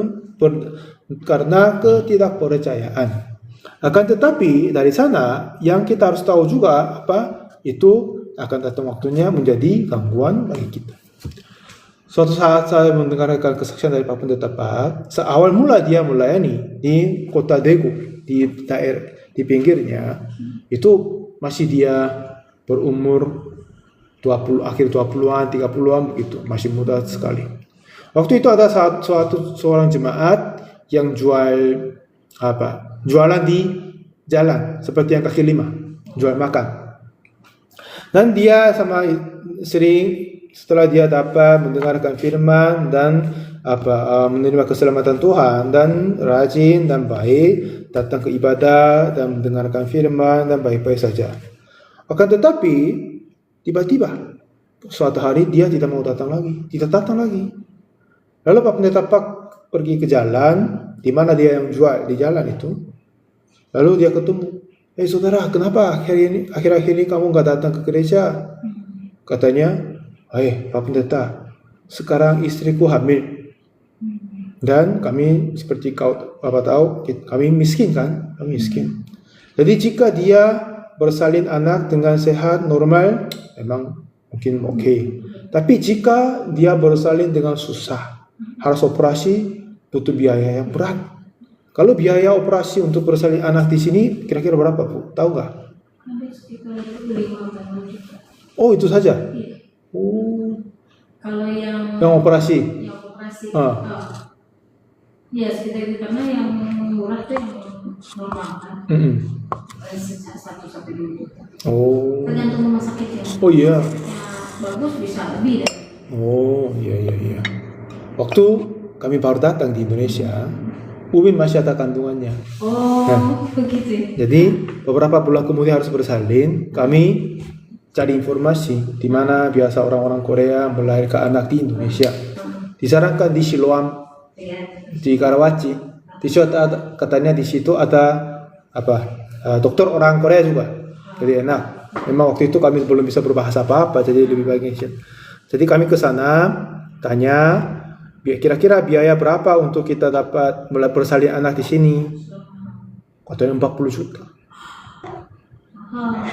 karena ketidakpercayaan. Akan tetapi dari sana yang kita harus tahu juga apa itu akan datang waktunya menjadi gangguan bagi kita. Suatu saat saya mendengarkan kesaksian dari Pak Pendeta Pak, seawal mula dia melayani di kota Daegu, di daerah di pinggirnya, itu masih dia berumur 20, akhir 20-an, 30-an begitu, masih muda sekali. Waktu itu ada seorang jemaat yang jualan di jalan, seperti yang kaki lima, jual makan. Dan dia sering setelah dia dapat mendengarkan firman dan menerima keselamatan Tuhan dan rajin dan baik datang ke ibadah dan mendengarkan firman dan baik-baik saja. Akan tetapi tiba-tiba suatu hari dia tidak mau datang lagi. Lalu Pak Pendeta Pak pergi ke jalan di mana dia yang jual di jalan itu. Lalu dia ketemu, saudara, kenapa akhir-akhir ini kamu nggak datang ke gereja? Katanya, Pak Pendeta, sekarang istriku hamil. Dan kami seperti Bapak tahu, kami miskin kan? Kami miskin. Jadi jika dia bersalin anak dengan sehat, normal, memang mungkin oke. Tapi jika dia bersalin dengan susah, harus operasi, butuh biaya yang berat. Kalau biaya operasi untuk bersalin anak di sini, kira-kira berapa, Bu? Tahu nggak? Sekitar 50 juta. Oh, itu saja? Iya. Oh. Kalau yang operasi? Yang operasi. Ya, sekitar itu, karena yang murah itu yang normal kan. Sejak 1-2 juta. Oh. Tergantung rumah sakitnya. Oh iya. Yang bagus bisa lebih dari. Oh iya. Waktu kami baru datang di Indonesia, Umin masih ada kandungannya. Oh, begitu. Jadi beberapa bulan kemudian harus bersalin. Kami cari informasi di mana biasa orang-orang Korea melahirkan anak di Indonesia. Disarankan di Siloam, di Karawaci. Di situ katanya di situ ada dokter orang Korea juga. Jadi enak. Memang waktu itu kami belum bisa berbahasa apa-apa, jadi lebih baik. Jadi kami ke sana tanya, kira-kira biaya berapa untuk kita dapat bersalin anak di sini? Katanya 40 juta.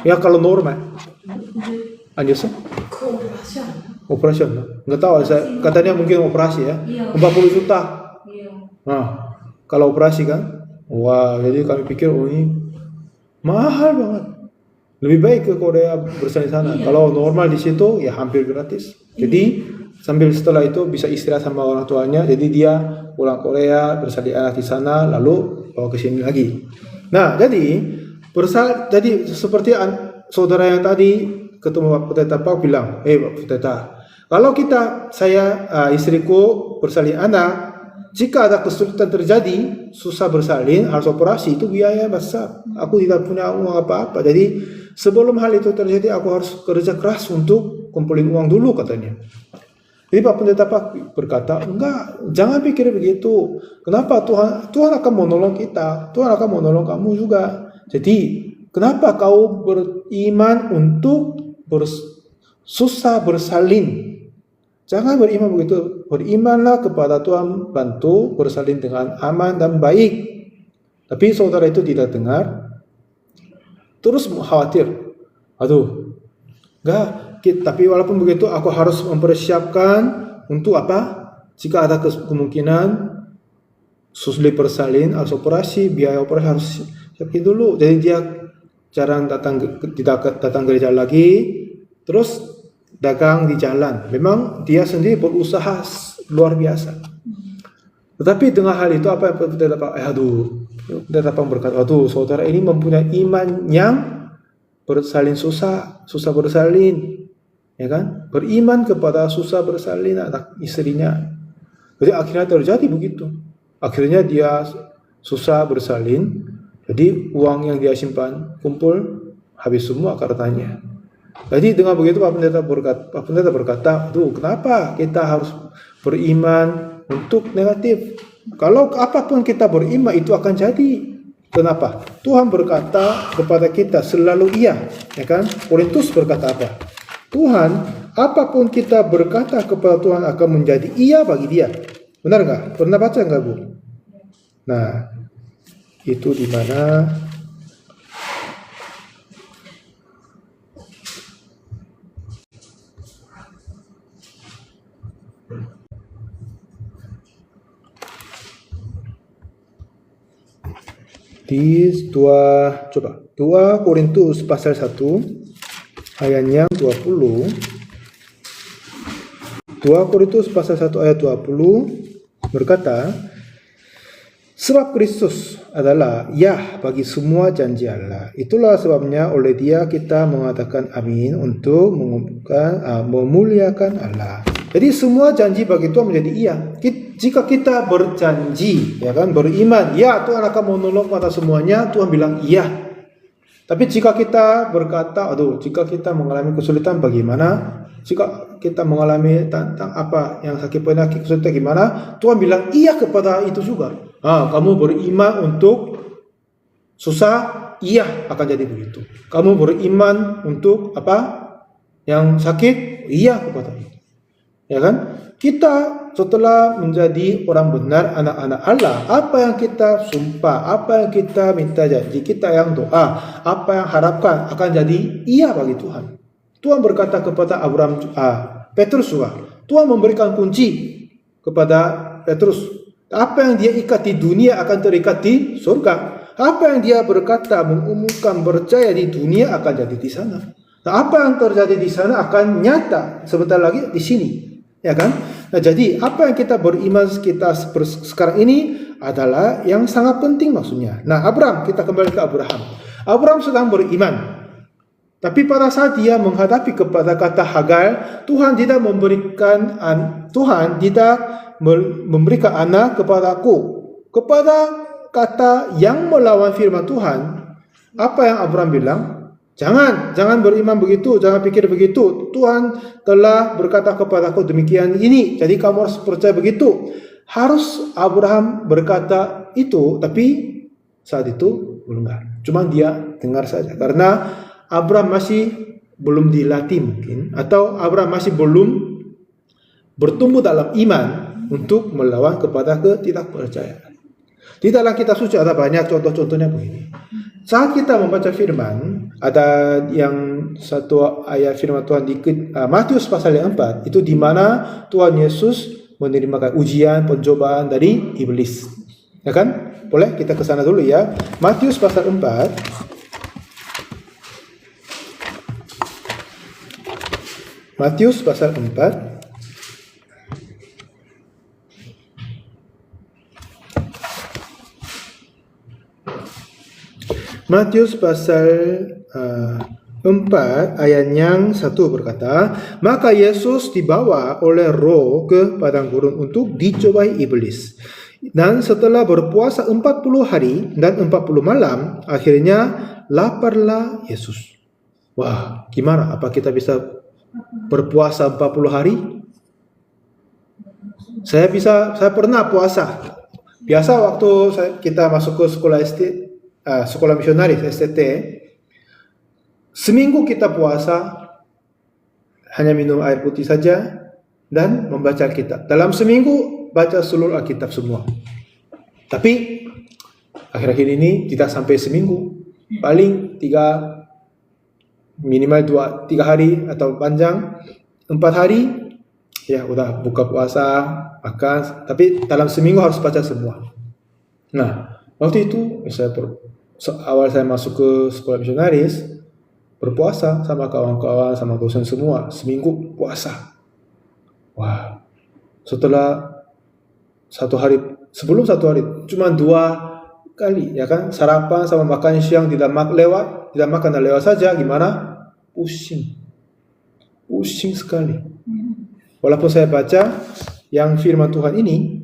Ya kalau normal. Anjir operasi, nggak tahu. Katanya mungkin operasi ya. 40 juta. Nah, kalau operasi kan, wah, jadi kami pikir ini mahal banget. Lebih baik ke Korea bersalin sana. Kalau normal di situ ya hampir gratis. Jadi sambil setelah itu bisa istirahat sama orang tuanya. Jadi dia pulang Korea bersalin anak di sana, lalu bawa ke sini lagi. Nah, jadi seperti saudara yang tadi ketemu Pak Pendeta Pak bilang, Pak Pendeta, kalau istriku bersalin anak, jika ada kesulitan terjadi, susah bersalin, harus operasi, itu biaya besar. Aku tidak punya uang apa-apa. Jadi sebelum hal itu terjadi, aku harus kerja keras untuk kumpulin uang dulu katanya. Jadi Pak Pendeta Pak berkata, enggak, jangan pikir begitu. Kenapa? Tuhan akan menolong kita. Tuhan akan menolong kamu juga. Jadi kenapa kau beriman untuk susah bersalin? Jangan beriman begitu. Berimanlah kepada Tuhan, bantu bersalin dengan aman dan baik. Tapi saudara itu tidak dengar, terus khawatir. Aduh, enggak. Tapi walaupun begitu, aku harus mempersiapkan untuk apa? Jika ada kemungkinan sulit bersalin, harus operasi, biaya operasi harus siapin dulu. Jadi dia jarang tidak datang gereja lagi, terus dagang di jalan. Memang dia sendiri berusaha luar biasa. Tetapi dengan hal itu apa yang Pendeta Pak berkata, saudara ini mempunyai iman yang bersalin susah bersalin, ya kan? Beriman kepada susah bersalin anak istrinya. Jadi akhirnya terjadi begitu. Akhirnya dia susah bersalin, jadi uang yang dia simpan kumpul habis semua katanya. Jadi dengan begitu Pak Pendeta berkata, kenapa kita harus beriman untuk negatif? Kalau apapun kita beriman itu akan jadi. Kenapa? Tuhan berkata kepada kita selalu iya, ya kan? Korintus berkata apa? Tuhan, apapun kita berkata kepada Tuhan akan menjadi iya bagi dia. Benar nggak? Pernah baca nggak, Bu? Nah, itu di mana? Di 2 Korintus pasal 1 ayatnya 20. 2 Korintus pasal 1 ayat 20 berkata, sebab Kristus adalah ya bagi semua janji Allah. Itulah sebabnya oleh Dia kita mengatakan amin untuk memuliakan Allah. Jadi semua janji bagi Tuhan menjadi iya. Jika kita berjanji, ya kan, beriman, ya Tuhan akan menolong pada semuanya, Tuhan bilang iya. Tapi jika kita berkata, jika kita mengalami kesulitan bagaimana? Jika kita mengalami tentang apa yang sakit penyakit kesulitan gimana? Tuhan bilang iya kepada itu juga. Kamu beriman untuk susah, iya akan jadi begitu. Kamu beriman untuk apa? Yang sakit, iya kepada itu. Ya kan? Kita setelah menjadi orang benar, anak-anak Allah, apa yang kita sumpah, apa yang kita minta janji, kita yang doa, apa yang harapkan akan jadi iya bagi Tuhan. Tuhan berkata kepada Petrus juga, Tuhan memberikan kunci kepada Petrus. Apa yang dia ikat di dunia akan terikat di surga. Apa yang dia berkata, mengumumkan, percaya di dunia akan jadi di sana. Nah, apa yang terjadi di sana akan nyata sebentar lagi di sini. Ya kan? Nah, jadi apa yang kita beriman kita sekarang ini adalah yang sangat penting maksudnya. Nah, kita kembali ke Abraham. Abraham sedang beriman. Tapi pada saat dia menghadapi kepada kata Hagar, Tuhan tidak memberikan anak kepadaku. Kepada kata yang melawan firman Tuhan, apa yang Abraham bilang? Jangan beriman begitu, jangan pikir begitu. Tuhan telah berkata kepadaku demikian ini, jadi kamu harus percaya begitu. Harus Abraham berkata itu, tapi saat itu belum. Cuma dia dengar saja, karena Abraham masih belum dilatih mungkin, atau Abraham masih belum bertumbuh dalam iman untuk melawan kepada ketidakpercayaan. Di dalam kitab suci ada banyak contoh-contohnya begini. Saat kita membaca firman, ada yang satu ayat firman Tuhan di Matius pasal yang 4, itu di mana Tuhan Yesus menerima ujian, pencobaan dari iblis. Ya kan? Boleh kita ke sana dulu ya. Matius pasal 4. Matius pasal 4. Matius pasal 4 ayat yang 1 berkata, maka Yesus dibawa oleh Roh ke padang gurun untuk dicobai iblis. Dan setelah berpuasa 40 hari dan 40 malam, akhirnya laparlah Yesus. Wah, gimana? Apa kita bisa berpuasa 40 hari? Saya pernah puasa. Biasa waktu kita masuk ke sekolah misionaris STT, seminggu kita puasa hanya minum air putih saja dan membaca Alkitab. Dalam seminggu baca seluruh Alkitab semua. Tapi akhir-akhir ini tidak sampai seminggu, paling minimal 3 hari atau panjang 4 hari ya udah buka puasa, makan, tapi dalam seminggu harus baca semua. Nah, waktu itu awal saya masuk ke sekolah misionaris, berpuasa sama kawan-kawan, sama dosen semua, seminggu puasa. Wah, sebelum satu hari, cuma 2 kali, ya kan, sarapan sama makan siang tidak makan dan lewat saja, gimana? Pusing sekali. Walaupun saya baca yang firman Tuhan ini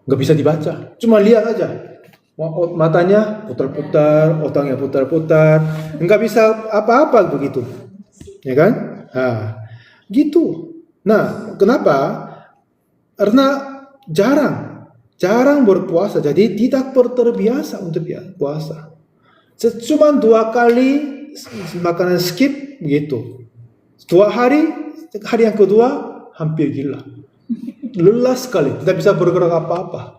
nggak bisa dibaca, cuma lihat aja, matanya putar-putar, otaknya putar-putar, nggak bisa apa-apa begitu, ya kan? Nah, gitu. Nah, kenapa? Karena jarang berpuasa, jadi tidak terbiasa untuk puasa. Cuma 2 kali makanan skip begitu. 2 hari yang kedua hampir gila, lelah sekali, tidak bisa bergerak apa-apa.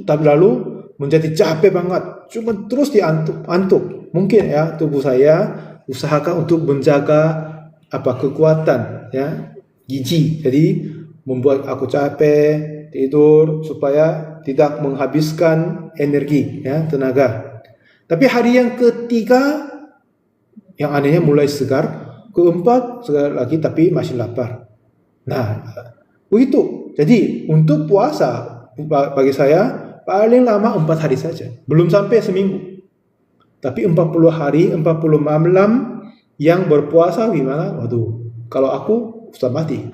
Tapi lalu menjadi capek banget, cuma terus antuk. Mungkin ya tubuh saya usahakan untuk menjaga kekuatan ya, gizi. Jadi membuat aku capek, tidur supaya tidak menghabiskan energi ya, tenaga. Tapi hari yang ketiga yang anehnya mulai segar, keempat segar lagi tapi masih lapar. Nah, begitu. Jadi untuk puasa bagi saya paling lama 4 hari saja, belum sampai seminggu. Tapi 40 hari, 40 malam yang berpuasa gimana? Waduh, kalau aku sudah mati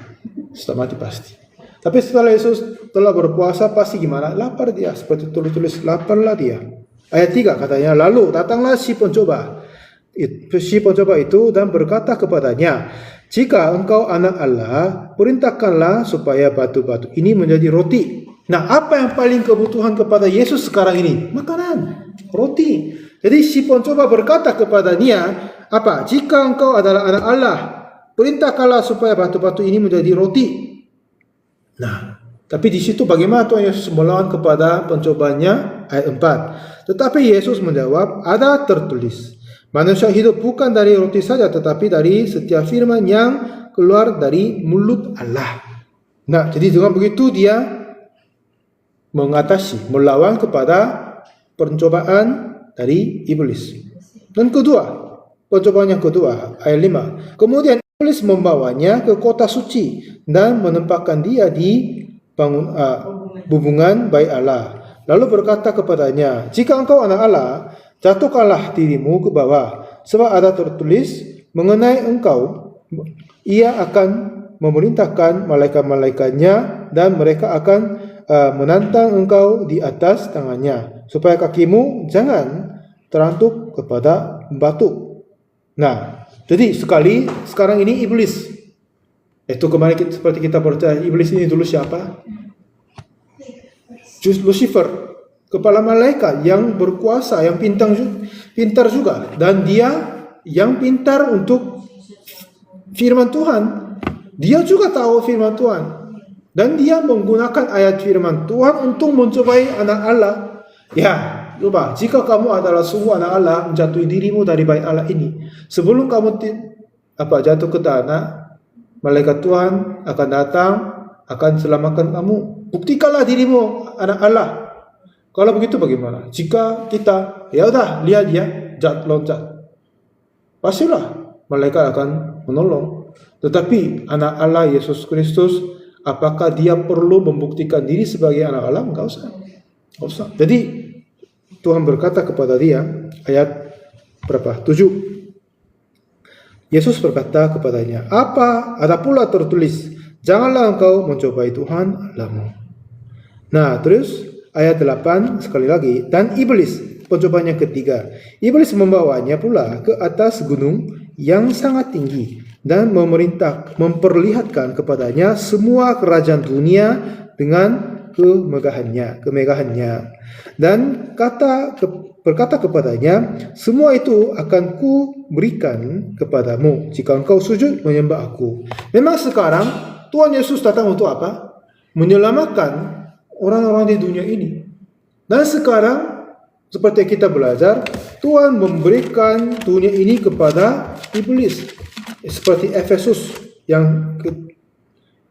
pasti. Tapi setelah Yesus telah berpuasa pasti gimana? Lapar dia, seperti tulis laparlah dia. Ayat 3 katanya, lalu datanglah si pencoba itu dan berkata kepadanya, jika engkau anak Allah, perintahkanlah supaya batu-batu ini menjadi roti. Nah, apa yang paling kebutuhan kepada Yesus sekarang ini? Makanan, roti. Jadi si pencoba berkata kepadanya, apa? Jika engkau adalah anak Allah, perintahkanlah supaya batu-batu ini menjadi roti. Nah, tapi di situ bagaimana Tuhan Yesus melawan kepada pencobanya? Ayat 4. Tetapi Yesus menjawab, ada tertulis, manusia hidup bukan dari roti saja, tetapi dari setiap firman yang keluar dari mulut Allah. Nah, jadi dengan begitu dia melawan kepada pencobaan dari iblis. Dan pencobaan yang kedua, ayat 5. Kemudian iblis membawanya ke kota suci dan menempatkan dia di hubungan baik Allah. Lalu berkata kepadanya, jika engkau anak Allah, jatuhkanlah dirimu ke bawah, sebab ada tertulis mengenai engkau, ia akan memerintahkan malaikat-malaikatnya dan mereka akan menantang engkau di atas tangannya, supaya kakimu jangan terantuk kepada batu. Nah, jadi sekarang ini iblis. Itu kemarin seperti kita percaya, iblis ini dulu siapa? Lucifer, kepala malaikat yang berkuasa, yang pintar juga, dan dia yang pintar untuk firman Tuhan. Dia juga tahu firman Tuhan, dan dia menggunakan ayat firman Tuhan untuk mencobai anak Allah. Ya, coba, jika kamu adalah sungguh anak Allah, menjatuhi dirimu dari baik Allah ini, sebelum kamu jatuh ke tanah, malaikat Tuhan akan datang, akan selamatkan kamu. Buktikanlah dirimu anak Allah. Kalau begitu bagaimana? Jika kita, ya udah, lihat dia loncat, pastilah malaikat akan menolong. Tetapi anak Allah Yesus Kristus, apakah dia perlu membuktikan diri sebagai anak Allah? Enggak usah. Jadi Tuhan berkata kepada dia, ayat berapa? 7. Yesus berkata kepadanya, ada pula tertulis, janganlah engkau mencobai Tuhan Allahmu. Nah, terus ayat 8 sekali lagi. Dan iblis, pencobaan yang ketiga. Iblis membawanya pula ke atas gunung yang sangat tinggi dan memperlihatkan kepadanya semua kerajaan dunia dengan kemegahannya. Dan berkata kepadanya, semua itu akan ku berikan kepadamu jika engkau sujud menyembah aku. Memang sekarang Tuhan Yesus datang untuk apa? Menyelamatkan orang-orang di dunia ini. Dan sekarang seperti kita belajar, Tuhan memberikan dunia ini kepada iblis. Seperti Efesus yang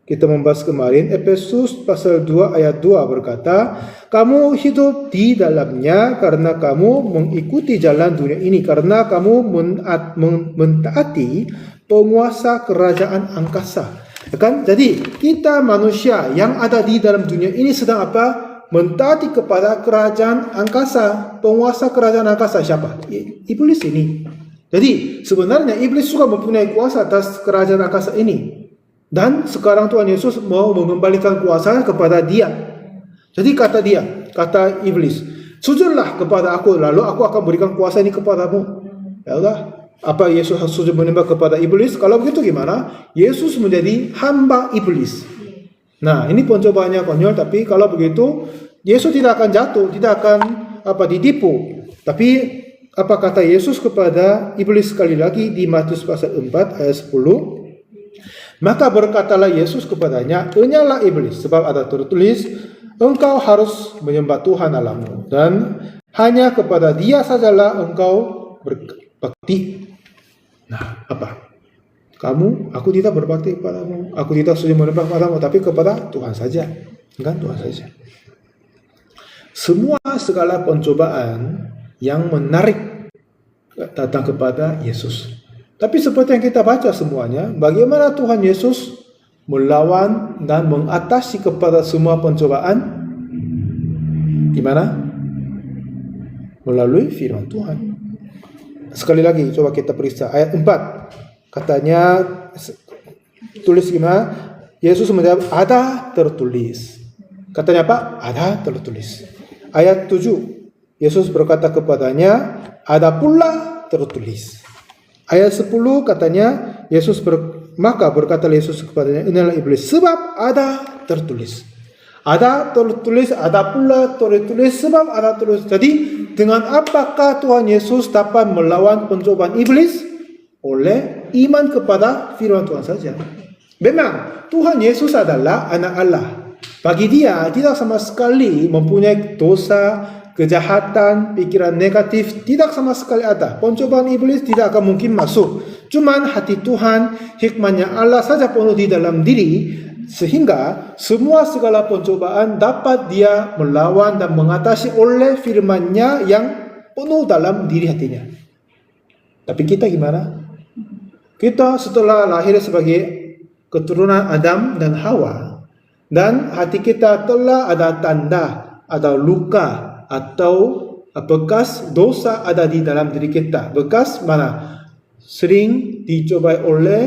kita membahas kemarin, Efesus pasal 2 ayat 2 berkata, kamu hidup di dalamnya karena kamu mengikuti jalan dunia ini, karena kamu mentaati penguasa kerajaan angkasa. Kan? Jadi kita manusia yang ada di dalam dunia ini sedang apa? Mentaati kepada kerajaan angkasa. Penguasa kerajaan angkasa siapa? Iblis ini. Jadi sebenarnya iblis juga mempunyai kuasa atas kerajaan angkasa ini. Dan sekarang Tuhan Yesus mau mengembalikan kuasa kepada dia. Jadi kata iblis, sujudlah kepada aku, lalu aku akan berikan kuasa ini kepadamu. Ya udah, apa Yesus sujud menyembah kepada iblis? Kalau begitu gimana? Yesus menjadi hamba iblis. Nah, ini pencobaannya konyol, tapi kalau begitu Yesus tidak akan jatuh, tidak akan ditipu. Tapi apa kata Yesus kepada iblis sekali lagi di Matius pasal 4 ayat 10? Maka berkatalah Yesus kepadanya, enyalah iblis, sebab ada tertulis, engkau harus menyembah Tuhan Allahmu, dan hanya kepada Dia sajalah engkau berbakti. Nah, apa? Aku tidak berbakti kepadamu, aku tidak sujud menyembah kepadamu, tapi kepada Tuhan saja. Kan Tuhan saja. Semua segala pencobaan yang menarik datang kepada Yesus. Tapi seperti yang kita baca semuanya, bagaimana Tuhan Yesus melawan dan mengatasi kepada semua pencobaan? Gimana? Melalui firman Tuhan. Sekali lagi coba kita periksa ayat 4. Katanya tulis gimana? Yesus menjawab, ada tertulis. Katanya apa? Ada tertulis. Ayat 7. Yesus berkata kepadanya, ada pula tertulis. Ayat 10 katanya maka berkata Yesus kepadanya, inilah iblis, sebab ada tertulis. Ada tertulis, ada pula tertulis, sebab ada tertulis. Jadi dengan apakah Tuhan Yesus dapat melawan pencobaan iblis? Oleh iman kepada firman Tuhan saja. Memang Tuhan Yesus adalah anak Allah. Bagi Dia tidak sama sekali mempunyai dosa, kejahatan, pikiran negatif, tidak sama sekali ada. Pencobaan iblis tidak akan mungkin masuk. Cuman hati Tuhan, hikmahnya Allah saja penuh di dalam diri, sehingga semua segala pencobaan dapat Dia melawan dan mengatasi oleh firman-Nya yang penuh dalam diri hatinya. Tapi kita gimana? Kita setelah lahir sebagai keturunan Adam dan Hawa, dan hati kita telah ada tanda, ada luka, atau bekas dosa ada di dalam diri kita. Bekas mana? Sering dicobai oleh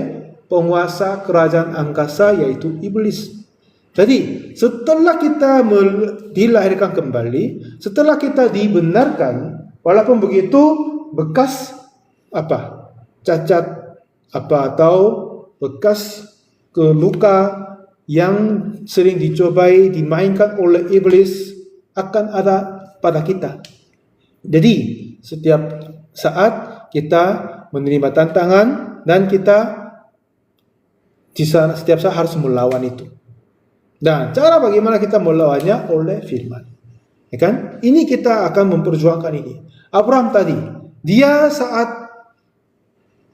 penguasa kerajaan angkasa, yaitu iblis. Jadi setelah kita dilahirkan kembali, setelah kita dibenarkan, walaupun begitu bekas cacat atau bekas luka yang sering dicobai, dimainkan oleh iblis akan ada pada kita. Jadi setiap saat kita menerima tantangan dan kita setiap saat harus melawan itu. Dan cara bagaimana kita melawannya? Oleh firman. Ya kan? Ini kita akan memperjuangkan ini. Abraham tadi, saat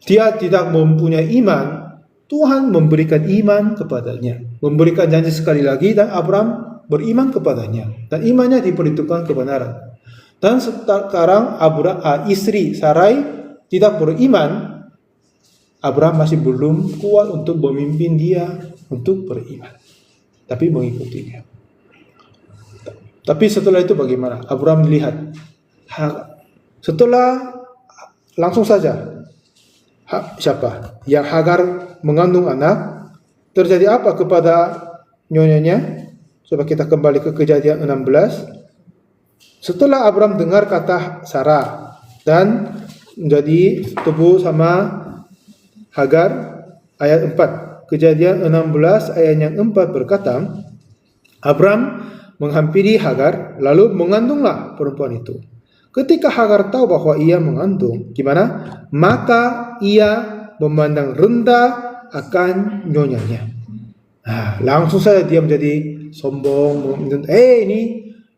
dia tidak mempunyai iman, Tuhan memberikan iman kepadanya, memberikan janji sekali lagi, dan Abraham beriman kepadanya, dan imannya diperhitungkan kebenaran. Dan sekarang istri Sarai tidak beriman, Abraham masih belum kuat untuk memimpin dia untuk beriman, tapi mengikuti dia. Tapi setelah itu bagaimana? Abraham melihat, setelah langsung saja siapa yang Hagar mengandung anak, terjadi apa kepada nyonyanya? Coba kita kembali ke Kejadian 16. Setelah Abram dengar kata Sarah dan menjadi tebu sama Hagar, ayat 4. Kejadian 16 ayat yang 4 berkata, Abram menghampiri Hagar lalu mengandunglah perempuan itu. Ketika Hagar tahu bahwa ia mengandung, gimana? Maka ia memandang rendah akan nyonyanya. Nah, langsung saja dia menjadi sombong. Ini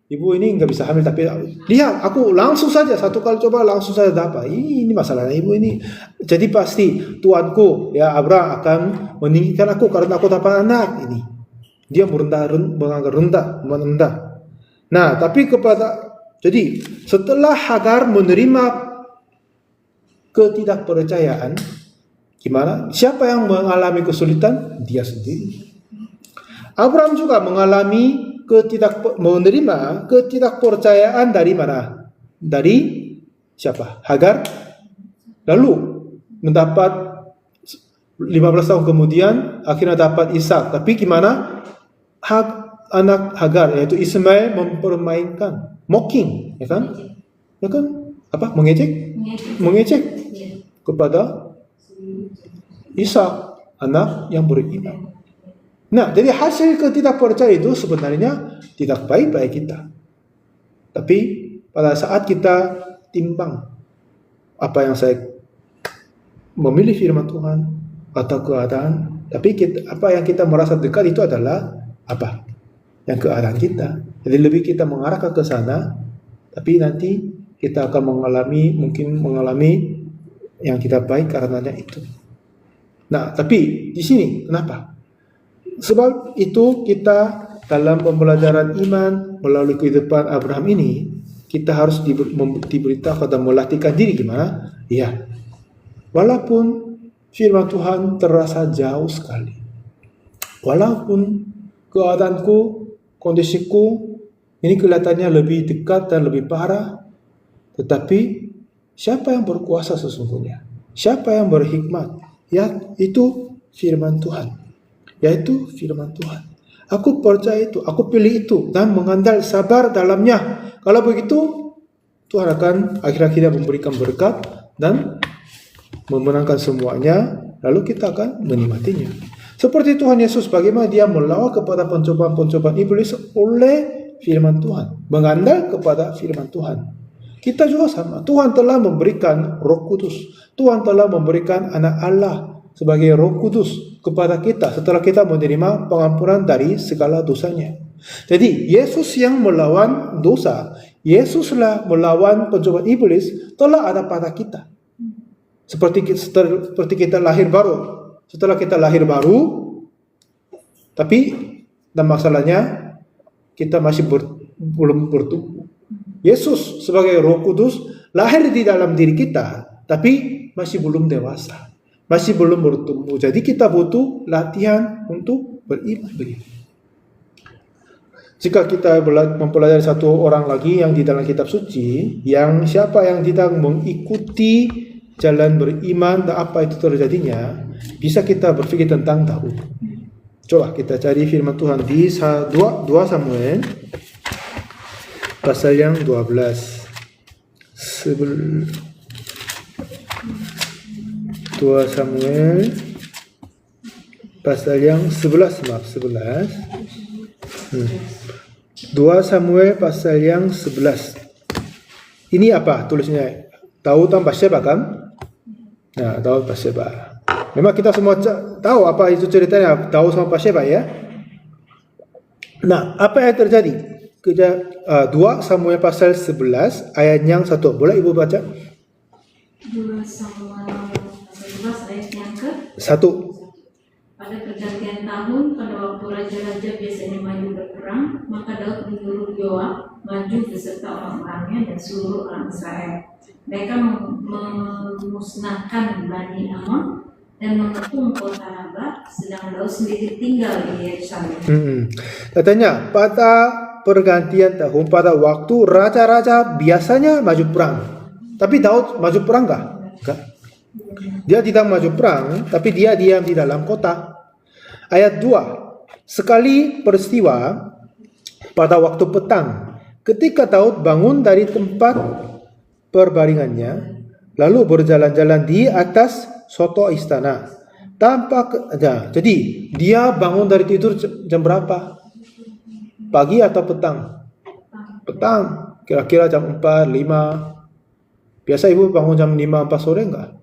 ibu ini nggak bisa hamil, tapi lihat aku langsung saja satu kali coba langsung saja dapat. Ini masalahnya ibu ini. Jadi pasti tuanku ya Abraham akan meninggikan aku karena aku dapat anak ini. Dia menganggap rendah. Nah, tapi jadi setelah Hagar menerima ketidakpercayaan, gimana? Siapa yang mengalami kesulitan? Dia sendiri. Abraham juga mengalami menerima ketidakpercayaan dari mana? Dari siapa? Hagar. Lalu mendapat 15 tahun kemudian akhirnya dapat Ishak. Tapi gimana? Anak Hagar yaitu Ismail mempermainkan, mocking, ya kan? Ya kan? Apa? Mengejek kepada Ishak, anak yang beriman. Nah, jadi hasil ketidakpercayaan itu sebenarnya tidak baik bagi kita. Tapi pada saat kita timbang apa yang saya memilih firman Tuhan atau keadaan, tapi apa yang kita merasa dekat itu adalah apa? Yang keadaan kita. Jadi lebih kita mengarahkan ke sana, tapi nanti kita akan mungkin mengalami yang tidak baik karenanya itu. Nah, tapi di sini kenapa? Sebab itu kita dalam pembelajaran iman melalui kehidupan Abraham ini, kita harus diberitakan dan melatihkan diri gimana? Iya. Walaupun firman Tuhan terasa jauh sekali. Walaupun keadaanku, kondisiku ini kelihatannya lebih dekat dan lebih parah, tetapi siapa yang berkuasa sesungguhnya? Siapa yang berhikmat? Ya, itu firman Tuhan. Yaitu firman Tuhan. Aku percaya itu, aku pilih itu dan mengandal sabar dalamnya. Kalau begitu, Tuhan akan akhir-akhirnya memberikan berkat dan memenangkan semuanya, lalu kita akan menikmatinya. Seperti Tuhan Yesus, bagaimana dia melawan kepada pencobaan-pencobaan iblis oleh firman Tuhan, mengandal kepada firman Tuhan. Kita juga sama. Tuhan telah memberikan Roh Kudus. Tuhan telah memberikan Anak Allah sebagai Roh Kudus kepada kita setelah kita menerima pengampunan dari segala dosanya. Jadi Yesus yang melawan dosa, Yesuslah melawan pencobaan iblis telah ada pada kita. Seperti kita lahir baru. Setelah kita lahir baru, tapi dan masalahnya kita masih belum bertumbuh. Yesus sebagai Roh Kudus lahir di dalam diri kita, tapi masih belum dewasa. Masih belum bertumbuh. Jadi kita butuh latihan untuk beriman begitu. Jika kita mempelajari satu orang lagi yang di dalam kitab suci, yang siapa yang tidak mengikuti jalan beriman dan apa itu terjadinya, bisa kita berpikir tentang Daud. Coba kita cari firman Tuhan di 2 Samuel pasal yang 12. 2 Samuel pasal yang 11. 2 Samuel pasal yang 11. Ini apa tulisnya? Daud dan Batsyeba kan? Nah, Daud Batsyeba. Memang kita semua tahu apa itu ceritanya Daud sama Batsyeba ya. Nah, apa yang terjadi? 2 Samuel pasal 11 ayat yang 1. Boleh Ibu baca? 2 Samuel pasal 11 ayat yang ke 1. Pada pergantian tahun, pada waktu raja-raja biasanya maju berperang, maka Daud menyuruh Yoab maju beserta orang-orangnya dan seluruh orang Israel. Mereka memusnahkan Bani Ammon dan mengepung kota Raba, sedang Daud sendiri tinggal di Yerusalem. Katanya pada pergantian tahun, pada waktu raja-raja biasanya maju perang. Tapi Daud maju perang enggak? Dia tidak maju perang, tapi dia diam di dalam kota. Ayat 2. Sekali peristiwa, pada waktu petang, ketika Daud bangun dari tempat perbaringannya, lalu berjalan-jalan di atas soto istana. Jadi dia bangun dari tidur jam berapa? Pagi atau petang? Petang, kira-kira jam 4, 5. Biasa ibu bangun jam 5, 4 sore enggak?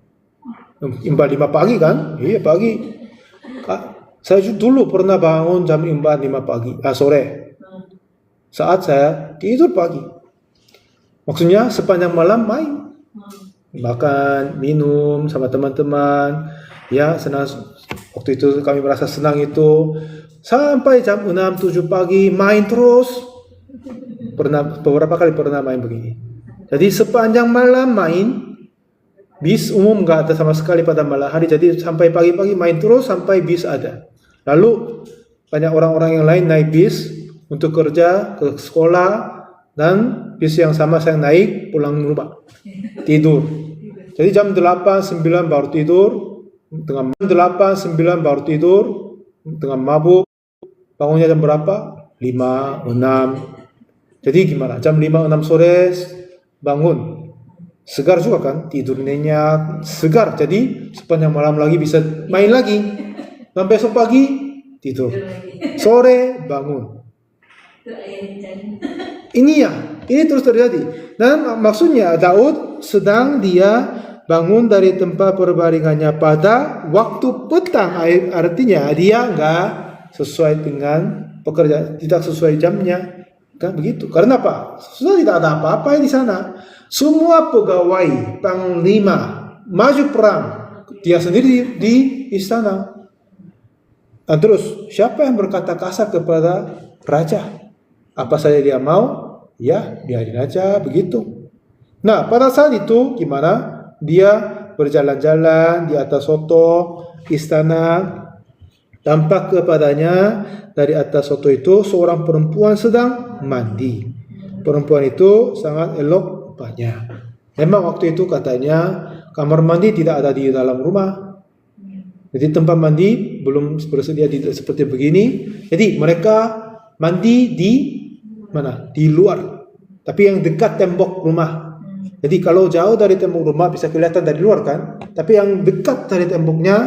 4, 5 pagi kan? Iya pagi. Saya dulu pernah bangun jam 4, 5 pagi, sore. Saat saya tidur pagi. Maksudnya sepanjang malam main. Makan, minum sama teman-teman. Ya, senang. Waktu itu kami merasa senang itu. Sampai jam 6, 7 pagi main terus. Beberapa kali pernah main begini. Jadi sepanjang malam main. Bis umum nggak ada sama sekali pada malam hari. Jadi sampai pagi-pagi main terus sampai bis ada. Lalu banyak orang-orang yang lain naik bis untuk kerja, ke sekolah. Dan bis yang sama saya naik pulang rumah. Tidur. Jadi jam 8, 9 baru tidur. Tengah 8, 9 baru tidur. Tengah mabuk. Bangunnya jam berapa? 5, 6. Jadi gimana? Jam 5, 6 sore bangun. Segar juga kan? Tidur nyenyak, segar. Jadi sepanjang malam lagi bisa main lagi. Dan besok pagi tidur. Sore bangun. Ini terus terjadi. Dan maksudnya Daud sedang dia bangun dari tempat perbaringannya pada waktu petang. Artinya dia enggak sesuai dengan pekerjaan, tidak sesuai jamnya. Kan begitu. Karena apa? Sudah tidak ada apa-apa di sana. Semua pegawai panglima maju perang. Dia sendiri di istana. Dan terus siapa yang berkata kasar kepada raja? Apa saja dia mau? Ya, biarin aja begitu. Nah, pada saat itu gimana? Dia berjalan-jalan di atas soto istana. Tampak kepadanya dari atas soto itu seorang perempuan sedang mandi. Perempuan itu sangat elok rupanya. Memang waktu itu katanya kamar mandi tidak ada di dalam rumah. Jadi tempat mandi belum bersedia seperti begini. Jadi mereka mandi di mana? Di luar. Tapi yang dekat tembok rumah. Jadi kalau jauh dari tembok rumah bisa kelihatan dari luar kan. Tapi yang dekat dari temboknya,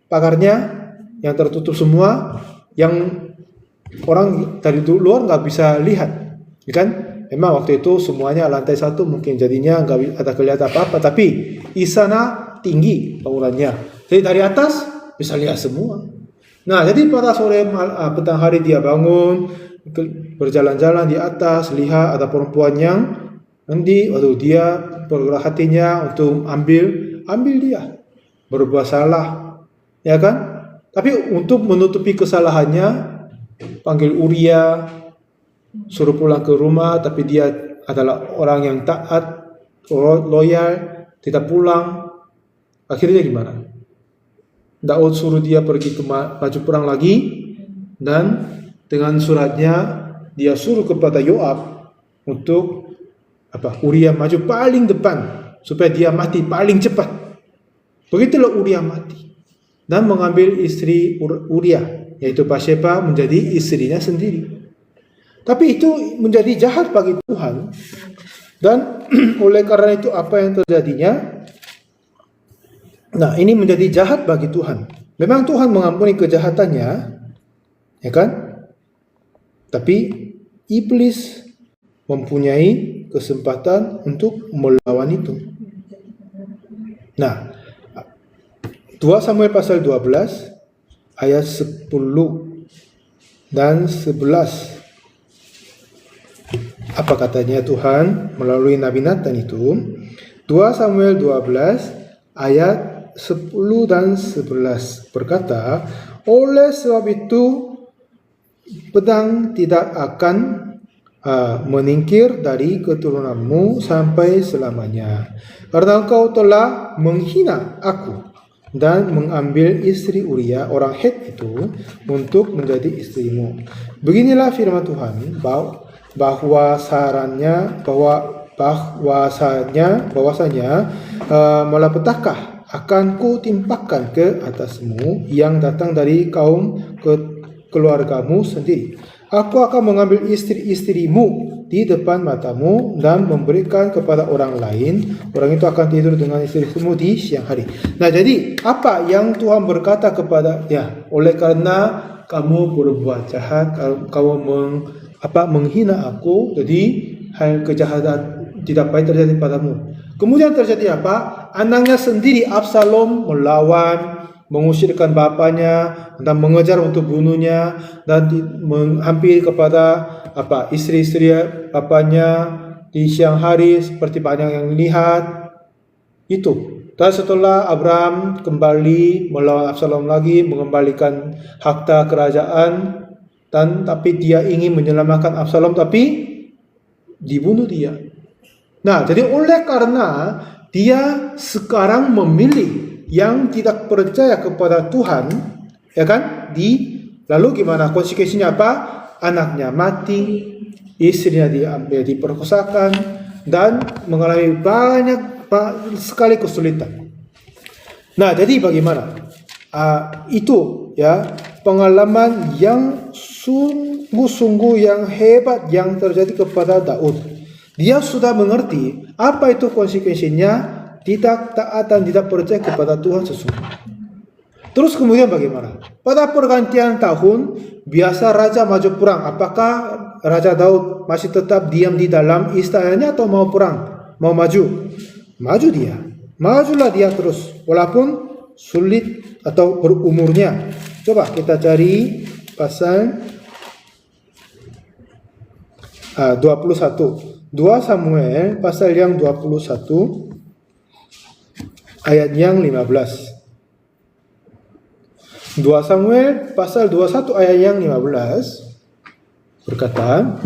pagarnya yang tertutup semua, yang orang dari luar nggak bisa lihat, kan? Memang waktu itu semuanya lantai 1 mungkin jadinya nggak ada kelihatan apa-apa, tapi istana tinggi bangunannya, jadi dari atas bisa lihat semua. Nah, jadi pada sore petang hari dia bangun, berjalan-jalan di atas, lihat ada perempuan yang mandi, dia bergerak hatinya untuk ambil dia, berbuat salah, ya kan? Tapi untuk menutupi kesalahannya, panggil Uria, suruh pulang ke rumah, tapi dia adalah orang yang taat, loyal, tidak pulang. Akhirnya gimana? Daud suruh dia pergi ke maju perang lagi, dan dengan suratnya dia suruh kepada Yoab untuk Uria maju paling depan supaya dia mati paling cepat. Begitulah Uria mati. Dan mengambil istri Uria, yaitu Batsheba, menjadi istrinya sendiri. Tapi itu menjadi jahat bagi Tuhan. Dan oleh karena itu apa yang terjadinya? Nah, ini menjadi jahat bagi Tuhan. Memang Tuhan mengampuni kejahatannya, ya kan? Tapi iblis mempunyai kesempatan untuk melawan itu. Nah, 2 Samuel pasal 12 ayat 10 dan 11. Apa katanya Tuhan melalui Nabi Nathan itu? 2 Samuel 12 ayat 10 dan 11 berkata, oleh sebab itu pedang tidak akan meningkir dari keturunanmu sampai selamanya, karena engkau telah menghina aku dan mengambil istri Uria orang Het itu untuk menjadi istrimu. Beginilah firman Tuhan, bahwasanya malapetaka akan kutimpakan ke atasmu yang datang dari kaum keluargamu sendiri. Aku akan mengambil istri-istrimu di depan matamu dan memberikan kepada orang lain. Orang itu akan tidur dengan istri-istrimu di siang hari. Nah, jadi apa yang Tuhan berkata kepada oleh karena kamu berbuat jahat, kamu menghina aku, jadi hal kejahatan tidak baik terjadi padamu. Kemudian terjadi apa? Anaknya sendiri Absalom melawan, mengusirkan bapaknya dan mengejar untuk bunuhnya dan menghampiri kepada istri-istri bapaknya di siang hari seperti banyak yang lihat itu. Dan setelah Abraham kembali melawan Absalom lagi, mengembalikan harta kerajaan, tapi dia ingin menyelamatkan Absalom tapi dibunuh dia. Nah, jadi oleh karena dia sekarang memilih yang tidak percaya kepada Tuhan, ya kan? Lalu gimana konsekuensinya apa? Anaknya mati, istrinya diperkosakan dan mengalami banyak sekali kesulitan. Nah, jadi bagaimana? Itu ya pengalaman yang sungguh-sungguh yang hebat yang terjadi kepada Daud. Dia sudah mengerti apa itu konsekuensinya tidak taat dan tidak percaya kepada Tuhan sesungguhnya. Terus kemudian bagaimana? Pada pergantian tahun, biasa raja maju perang. Apakah Raja Daud masih tetap diam di dalam istananya atau mau perang? Mau maju? Maju dia. Majulah dia terus. Walaupun sulit atau berumurnya. Coba kita cari pasal 21. 2 Samuel pasal yang 21 ayat yang 15. 2 Samuel pasal 21 ayat yang 15 berkata,